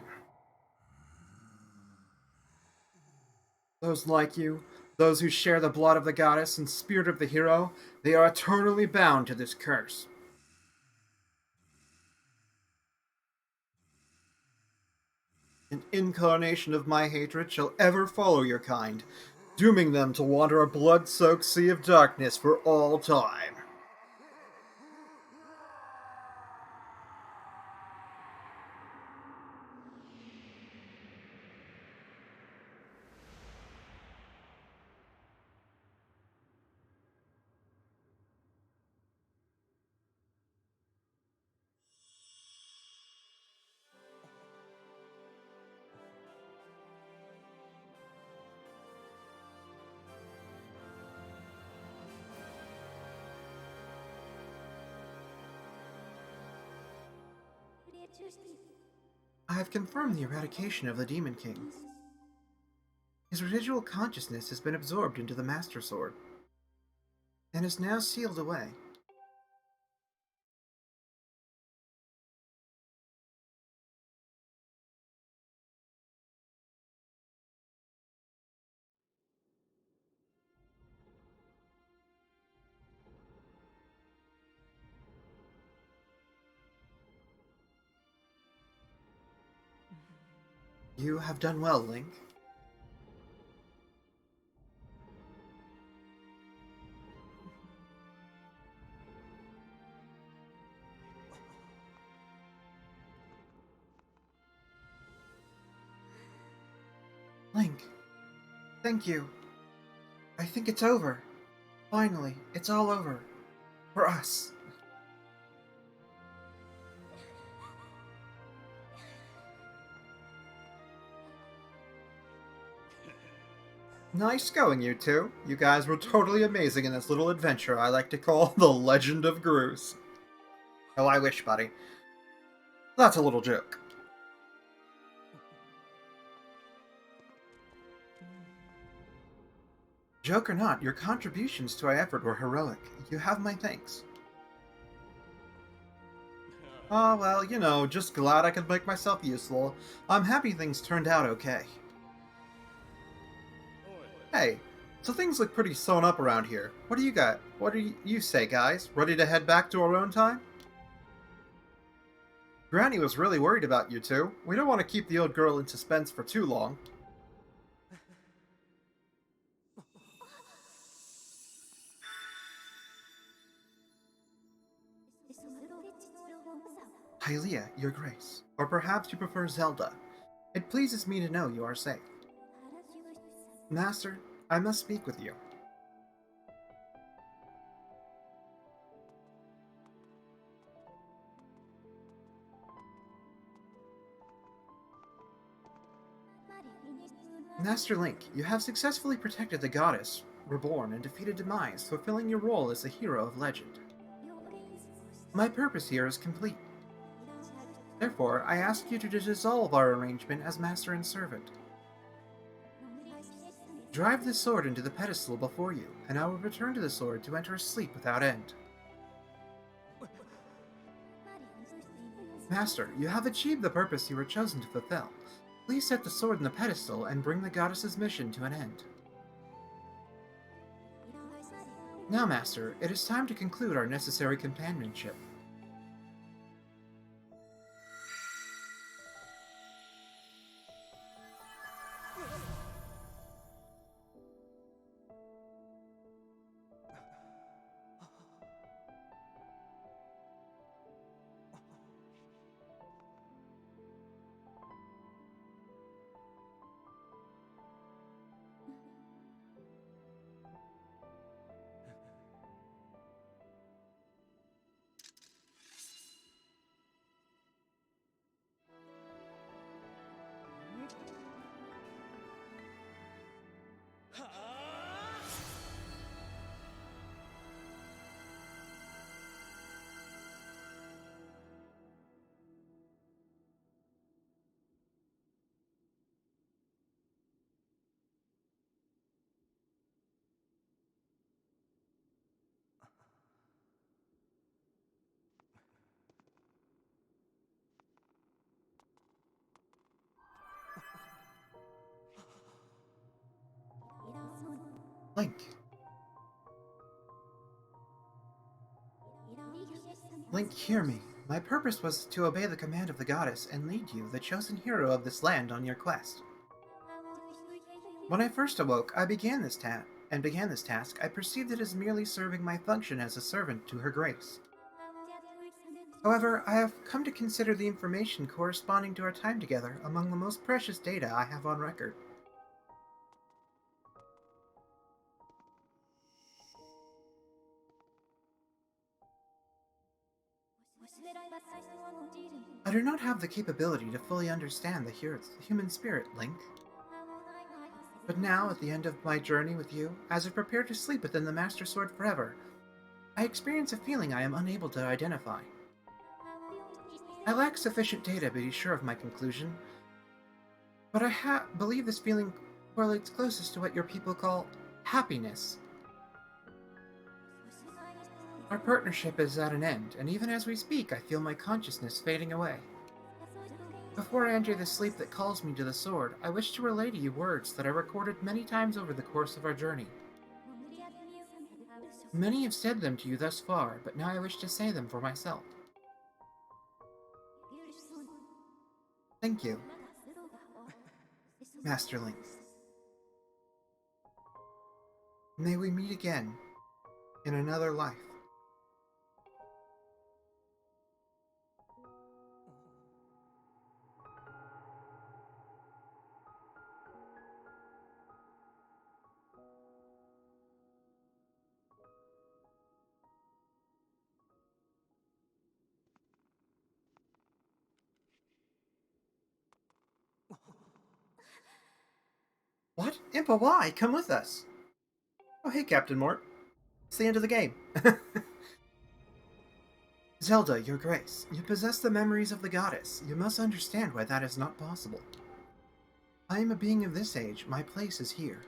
Those like you, those who share the blood of the goddess and spirit of the hero, they are eternally bound to this curse. An incarnation of my hatred shall ever follow your kind, dooming them to wander a blood-soaked sea of darkness for all time. I have confirmed the eradication of the Demon King. His residual consciousness has been absorbed into the Master Sword, and is now sealed away. You have done well, Link. Link, thank you. I think it's over. Finally, it's all over. For us. Nice going, you two. You guys were totally amazing in this little adventure I like to call the Legend of Groose. Oh, I wish, buddy. That's a little joke. Joke or not, your contributions to our effort were heroic. You have my thanks. Oh, well, you know, just glad I could make myself useful. I'm happy things turned out okay. Hey, so things look pretty sewn up around here. What do you got? What do you say, guys? Ready to head back to our own time? Granny was really worried about you two. We don't want to keep the old girl in suspense for too long. Hylia, your grace. Or perhaps you prefer Zelda. It pleases me to know you are safe. Master, I must speak with you. Master Link, you have successfully protected the goddess, reborn, and defeated Demise, fulfilling your role as the hero of legend. My purpose here is complete. Therefore, I ask you to dissolve our arrangement as master and servant. Drive the sword into the pedestal before you, and I will return to the sword to enter a sleep without end. Master, you have achieved the purpose you were chosen to fulfill. Please set the sword in the pedestal and bring the goddess's mission to an end. Now, Master, it is time to conclude our necessary companionship. Link. Link, hear me. My purpose was to obey the command of the goddess and lead you, the chosen hero of this land, on your quest. When I first awoke, I began this task, I perceived it as merely serving my function as a servant to her grace. However, I have come to consider the information corresponding to our time together among the most precious data I have on record. I do not have the capability to fully understand the human spirit, Link. But now, at the end of my journey with you, as I prepare to sleep within the Master Sword forever, I experience a feeling I am unable to identify. I lack sufficient data to be sure of my conclusion, but I believe this feeling correlates closest to what your people call happiness. Our partnership is at an end, and even as we speak, I feel my consciousness fading away. Before I enter the sleep that calls me to the sword, I wish to relay to you words that I recorded many times over the course of our journey. Many have said them to you thus far, but now I wish to say them for myself. Thank you, Master Link. May we meet again in another life. What? Impa, why? Come with us. Oh, hey, Captain Mort. It's the end of the game. Zelda, your grace, you possess the memories of the goddess. You must understand why that is not possible. I am a being of this age. My place is here.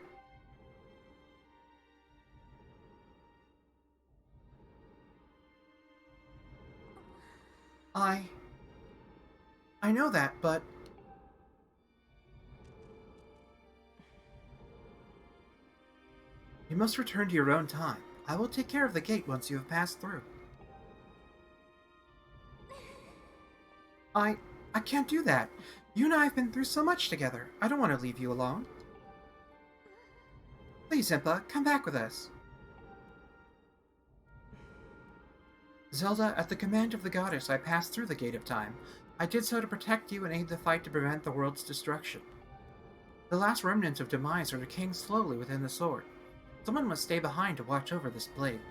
I know that, but... You must return to your own time. I will take care of the gate once you have passed through. I can't do that. You and I have been through so much together. I don't want to leave you alone. Please, Impa, come back with us. Zelda, at the command of the goddess, I passed through the Gate of Time. I did so to protect you and aid the fight to prevent the world's destruction. The last remnants of Demise are decaying slowly within the sword. Someone must stay behind to watch over this blade.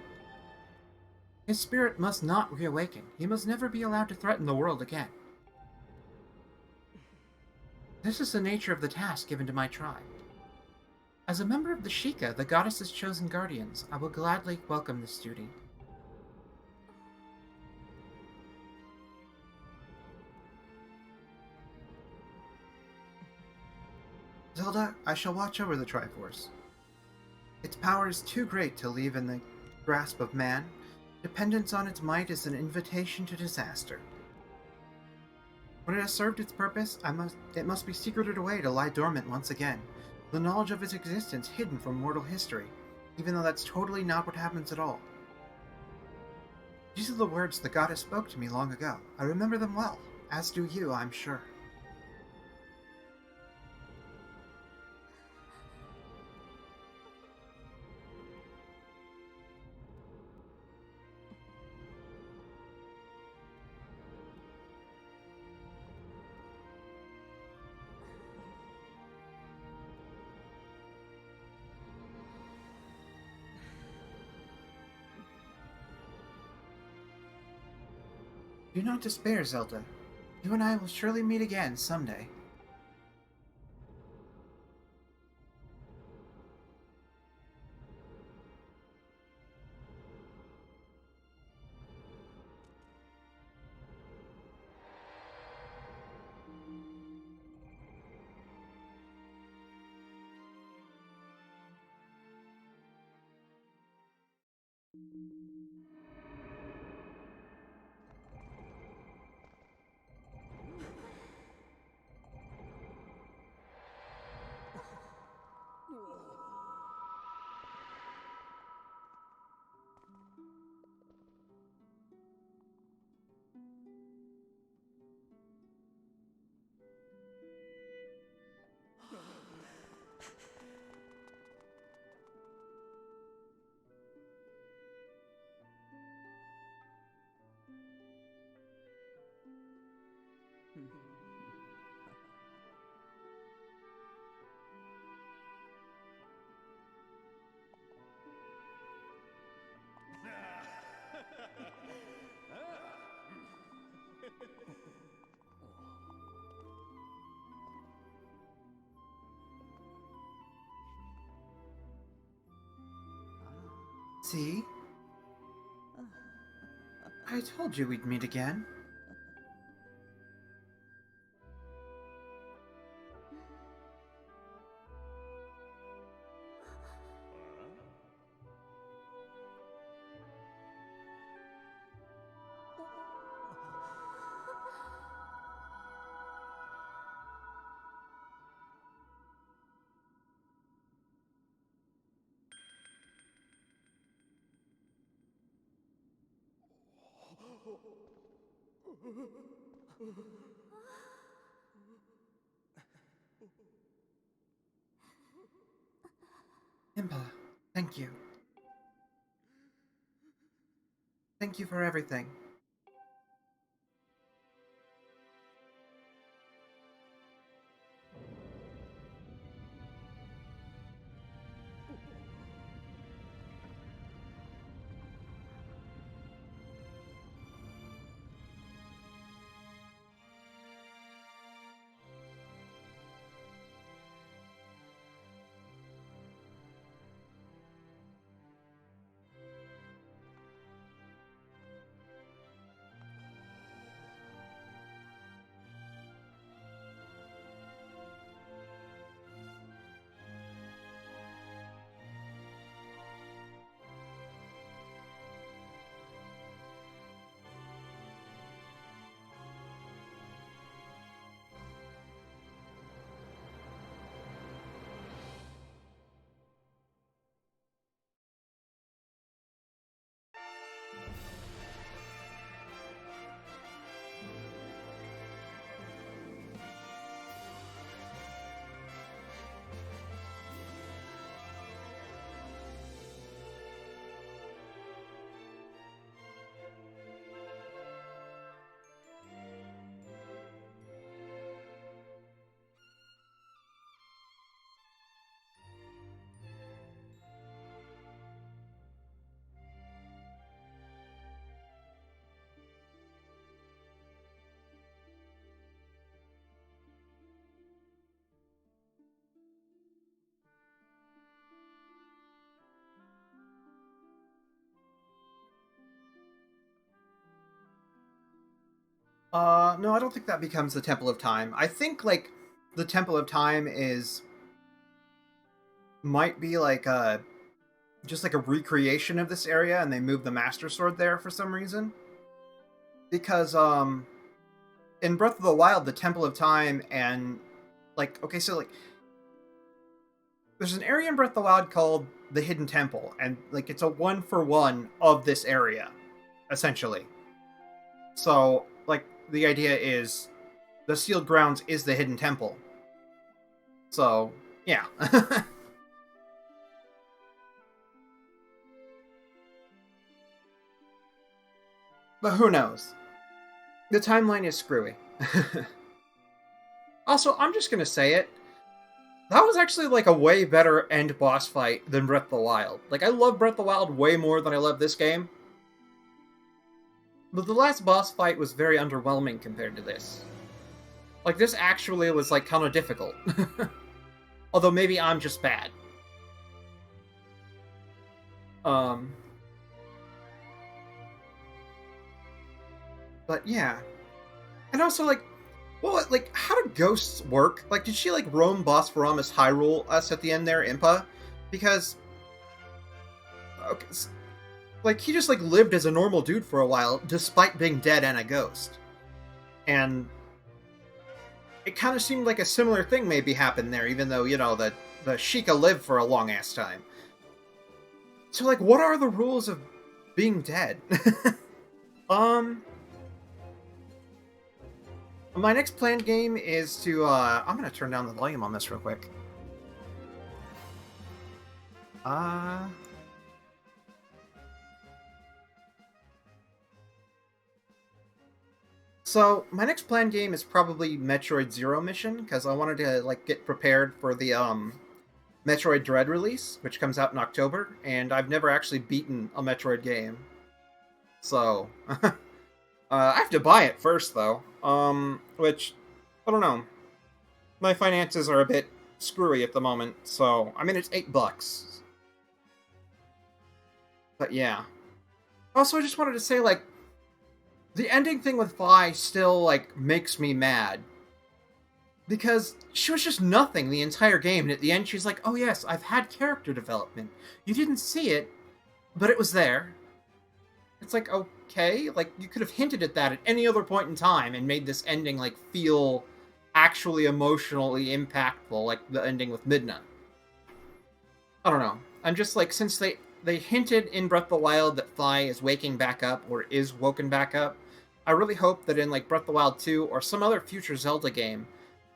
His spirit must not reawaken. He must never be allowed to threaten the world again. This is the nature of the task given to my tribe. As a member of the Sheikah, the goddess's chosen guardians, I will gladly welcome this duty. Zelda, I shall watch over the Triforce. Its power is too great to leave in the grasp of man. Dependence on its might is an invitation to disaster. When it has served its purpose, it must be secreted away to lie dormant once again, the knowledge of its existence hidden from mortal history, even though that's totally not what happens at all. These are the words the goddess spoke to me long ago. I remember them well, as do you, I'm sure. Do not despair, Zelda. You and I will surely meet again someday. See? I told you we'd meet again. Impa, thank you. Thank you for everything. No, I don't think that becomes the Temple of Time. I think, like, the Temple of Time might be like just like a recreation of this area, and they moved the Master Sword there for some reason. Because, in Breath of the Wild, the Temple of Time, and like, okay, so like, there's an area in Breath of the Wild called the Hidden Temple, and like, it's a 1-for-1 of this area, essentially. So, like, the idea is the sealed grounds is the Hidden Temple. So, yeah. But who knows? The timeline is screwy. Also, I'm just gonna say it. That was actually like a way better end boss fight than Breath of the Wild. Like, I love Breath of the Wild way more than I love this game. But the last boss fight was very underwhelming compared to this. Like, this actually was like kind of difficult. Although maybe I'm just bad. But yeah. And also, like, well, like, how do ghosts work? Like, did she, like, roam Bosphoramus Hyrule us at the end there, Impa? Because, okay, like, he just, like, lived as a normal dude for a while, despite being dead and a ghost. And it kind of seemed like a similar thing maybe happened there, even though, you know, the Sheikah lived for a long-ass time. So, like, what are the rules of being dead? My next planned game is to, I'm gonna turn down the volume on this real quick. So, my next planned game is probably Metroid Zero Mission, because I wanted to, like, get prepared for the, Metroid Dread release, which comes out in October, and I've never actually beaten a Metroid game. So, I have to buy it first, though. Which, I don't know. My finances are a bit screwy at the moment, so, I mean, it's $8. But yeah. Also, I just wanted to say, like, the ending thing with Vi still, like, makes me mad. Because she was just nothing the entire game, and at the end she's like, oh yes, I've had character development. You didn't see it, but it was there. It's like, okay, like, you could have hinted at that at any other point in time and made this ending, like, feel actually emotionally impactful, like the ending with Midna. I don't know. I'm just like, since they hinted in Breath of the Wild that Vi is waking back up, or is woken back up, I really hope that in, like, Breath of the Wild 2, or some other future Zelda game,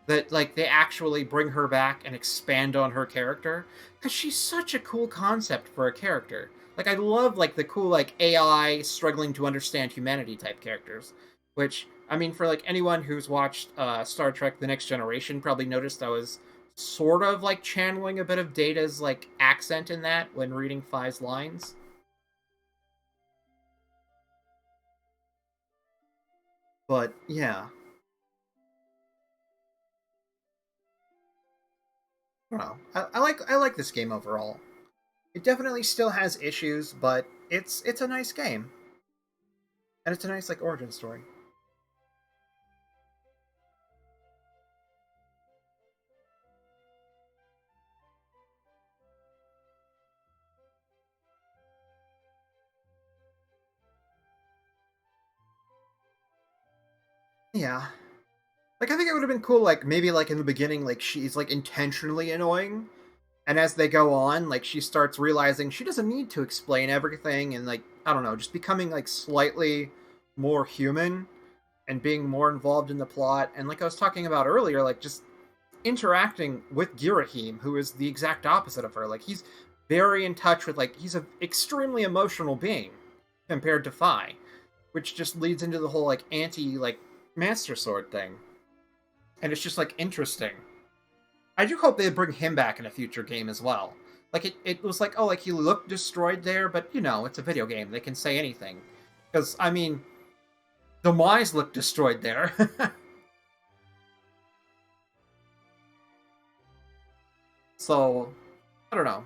that, like, they actually bring her back and expand on her character, because she's such a cool concept for a character. Like, I love, like, the cool, like, AI struggling to understand humanity type characters, which, I mean, for, like, anyone who's watched Star Trek The Next Generation probably noticed I was sort of, like, channeling a bit of Data's, like, accent in that when reading Fi's lines. But, yeah. I don't know. I like this game overall. It definitely still has issues, but it's a nice game. And it's a nice, like, origin story. Yeah. Like, I think it would have been cool, like, maybe, like, in the beginning, like, she's, like, intentionally annoying, and as they go on, like, she starts realizing she doesn't need to explain everything, and, like, I don't know, just becoming, like, slightly more human, and being more involved in the plot, and like I was talking about earlier, like, just interacting with Girahim, who is the exact opposite of her. Like, he's very in touch with, like, he's an extremely emotional being, compared to Fi, which just leads into the whole, like, anti, like, Master Sword thing. And it's just, like, interesting. I do hope they bring him back in a future game as well. Like, it was like, oh, like, he looked destroyed there, but, you know, it's a video game. They can say anything. Because, I mean, Demise looked destroyed there. So, I don't know.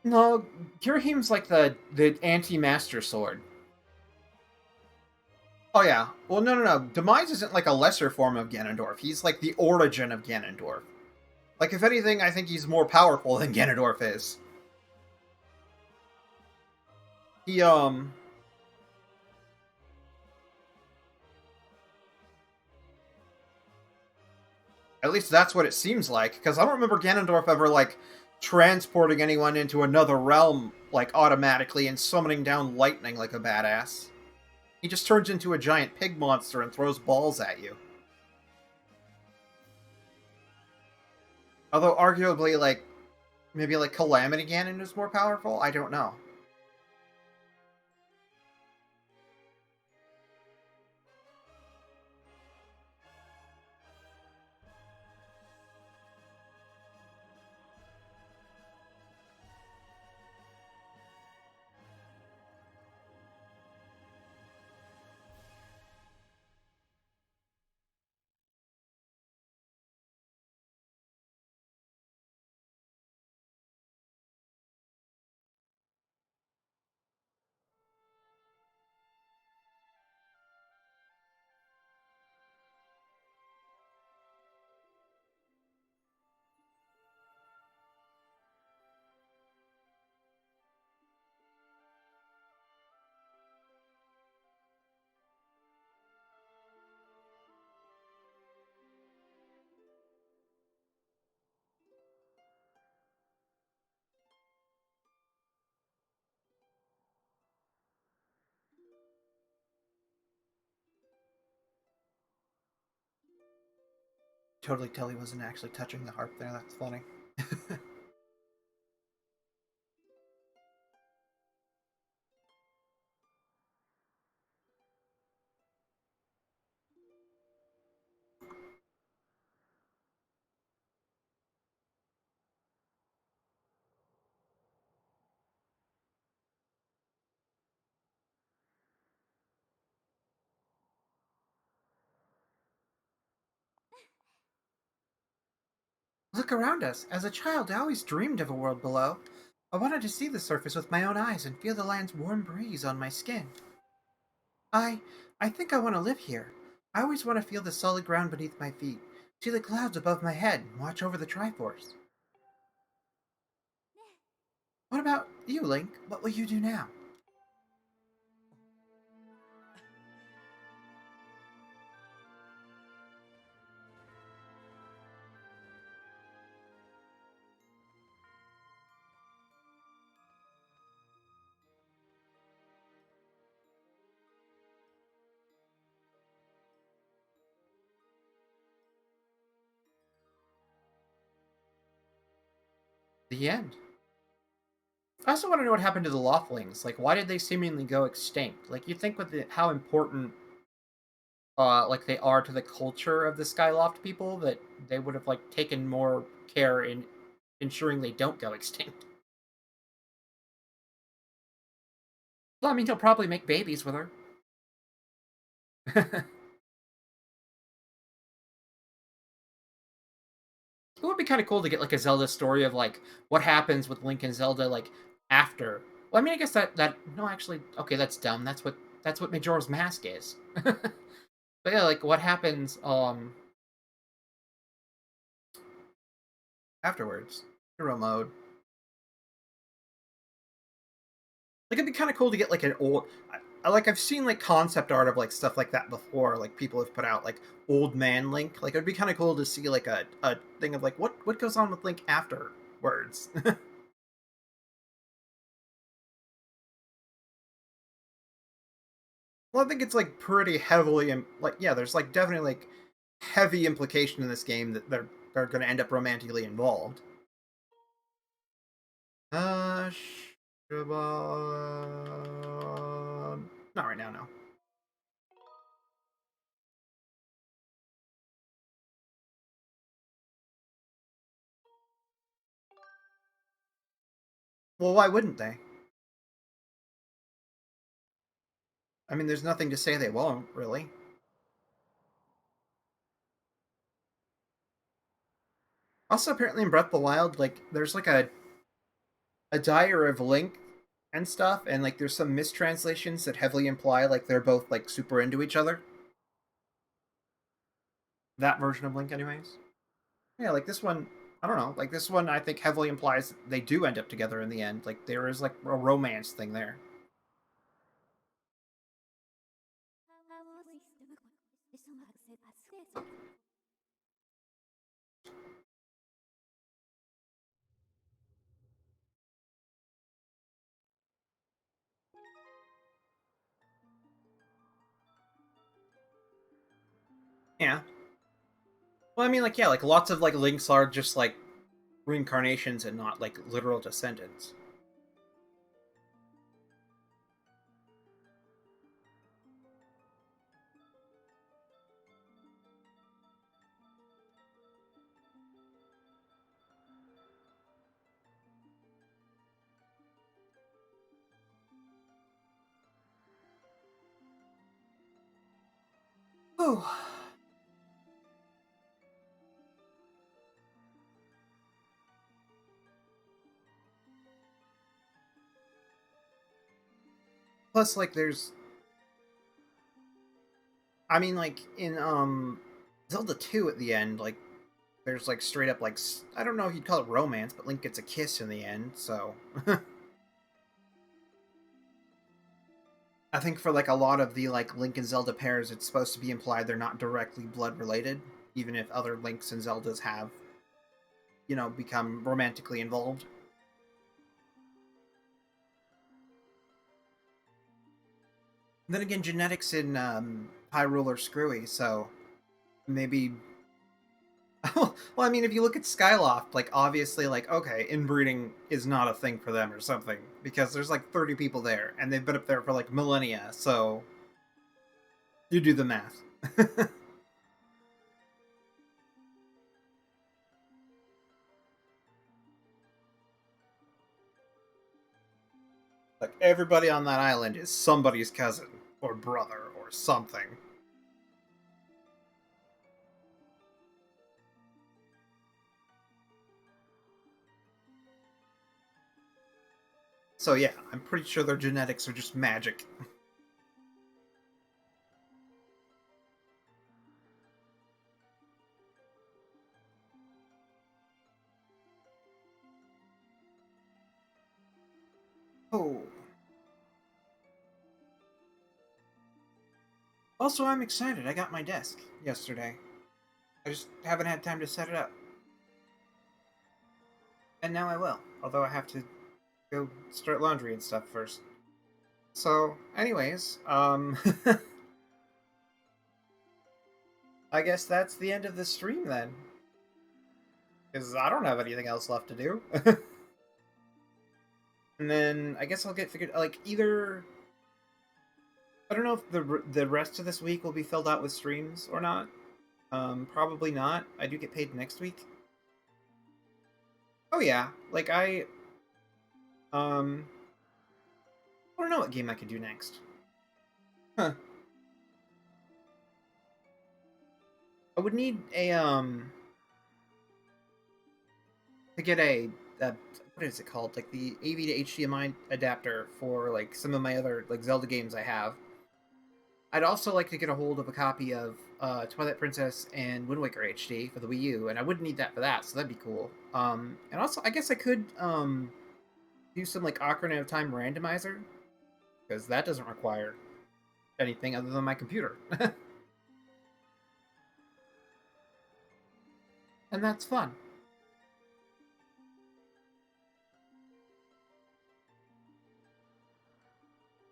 No, Girahim's like the anti-Master Sword. Oh yeah. Well, no. Demise isn't like a lesser form of Ganondorf. He's like the origin of Ganondorf. Like, if anything, I think he's more powerful than Ganondorf is. He, At least that's what it seems like, because I don't remember Ganondorf ever, like, transporting anyone into another realm, like, automatically and summoning down lightning like a badass. He just turns into a giant pig monster and throws balls at you. Although, arguably, like, maybe, like, Calamity Ganon is more powerful? I don't know. Totally tell he wasn't actually touching the harp there, that's funny. Look around us. As a child, I always dreamed of a world below. I wanted to see the surface with my own eyes and feel the land's warm breeze on my skin. I I think I want to live here. I always want to feel the solid ground beneath my feet, see the clouds above my head, and watch over the Triforce. What about you, Link? What will you do now? The end. I also want to know what happened to the Lothlings. Like, why did they seemingly go extinct? Like, you think with how important, like they are to the culture of the Skyloft people, that they would have like taken more care in ensuring they don't go extinct. Well, I mean, he'll probably make babies with her. It would be kind of cool to get like a Zelda story of like what happens with Link and Zelda like after. Well, I mean, I guess that no, actually, okay, that's dumb. That's what Majora's Mask is. But yeah, like what happens afterwards, hero mode. Like it'd be kind of cool to get like an old. Like I've seen like concept art of like stuff like that before. Like people have put out like old man Link. Like it'd be kind of cool to see like a thing of like what goes on with Link afterwards. Well, I think it's like pretty heavily like yeah, there's like definitely like heavy implication in this game that they're going to end up romantically involved. Uh, not right now, no. Well, why wouldn't they? I mean, there's nothing to say they won't, really. Also, apparently in Breath of the Wild, like there's like a diary of Link and stuff, and like there's some mistranslations that heavily imply like they're both like super into each other. That version of Link, anyways. Yeah, like this one. I don't know. Like this one, I think heavily implies they do end up together in the end. Like there is like a romance thing there. Yeah. Well, I mean, like yeah, like lots of like links are just like reincarnations and not like literal descendants. Oh. Plus, like, there's, I mean, like in Zelda 2 at the end, like there's like straight up like I don't know if you'd call it romance, but Link gets a kiss in the end. So I think for like a lot of the like Link and Zelda pairs, it's supposed to be implied they're not directly blood related, even if other Links and Zeldas have, become romantically involved. And then again, genetics in Hyrule are screwy, so maybe. Well, I mean, if you look at Skyloft, like obviously, like okay, inbreeding is not a thing for them or something because there's like 30 people there and they've been up there for like millennia. So you do the math. Like everybody on that island is somebody's cousin or brother or something. So yeah, I'm pretty sure their genetics are just magic. Oh. Also, I'm excited. I got my desk yesterday. I just haven't had time to set it up. And now I will. Although I have to go start laundry and stuff first. So, anyways, I guess that's the end of the stream then. Because I don't have anything else left to do. And then I guess I'll get figured like either I don't know if the rest of this week will be filled out with streams or not. Probably not. I do get paid next week. Oh yeah, like um I don't know what game I could do next. Huh. I would need a to get a what is it called? Like the AV to HDMI adapter for like some of my other like Zelda games I have. I'd also like to get a hold of a copy of Twilight Princess and Wind Waker HD for the Wii U, and I wouldn't need that for that, so that'd be cool. And also I guess I could do some like Ocarina of Time randomizer because that doesn't require anything other than my computer, and that's fun.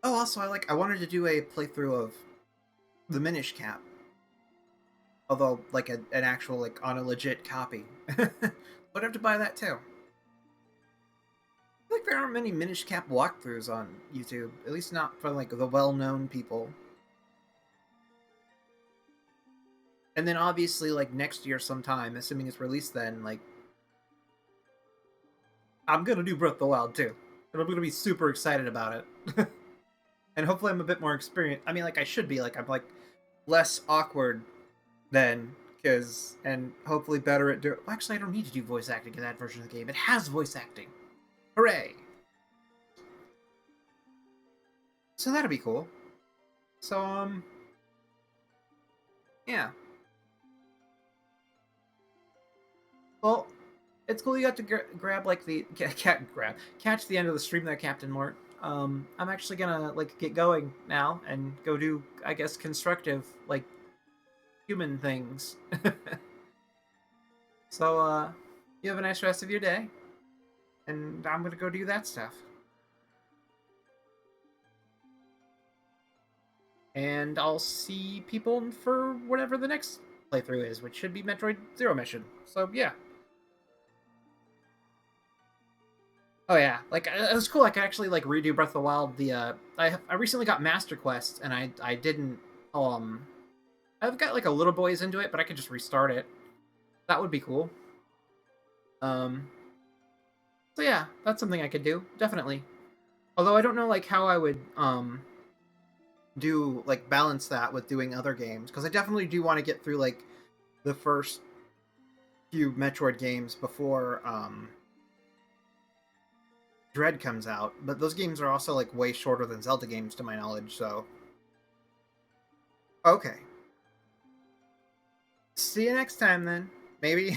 Oh, also I wanted to do a playthrough of the Minish Cap, although like an actual like on a legit copy. Would have to buy that too. I feel like there aren't many Minish Cap walkthroughs on YouTube, at least not for like the well-known people. And then obviously like next year sometime, assuming it's released then, like I'm gonna do Breath of the Wild too. And I'm gonna be super excited about it. And hopefully I'm a bit more experienced. I mean like I should be, like I'm like less awkward then, because and hopefully better at doing. Well, actually I don't need to do voice acting in that version of the game. It has voice acting. Hooray! So that'll be cool. So yeah. Well, it's cool you got to grab like the catch the end of the stream there, Captain Mort. I'm actually gonna like get going now and go do, I guess, constructive like human things. So you have a nice rest of your day, and I'm gonna go do that stuff. And I'll see people for whatever the next playthrough is, which should be Metroid Zero Mission. So yeah. Oh yeah, like it was cool. I could actually like redo Breath of the Wild. I recently got Master Quest, and I didn't I've got like a little boys into it, but I could just restart it. That would be cool. Um, so yeah, that's something I could do definitely. Although I don't know like how I would do like balance that with doing other games, because I definitely do want to get through like the first few Metroid games before Dread comes out, but those games are also like way shorter than Zelda games to my knowledge, so okay. See you next time then. Maybe.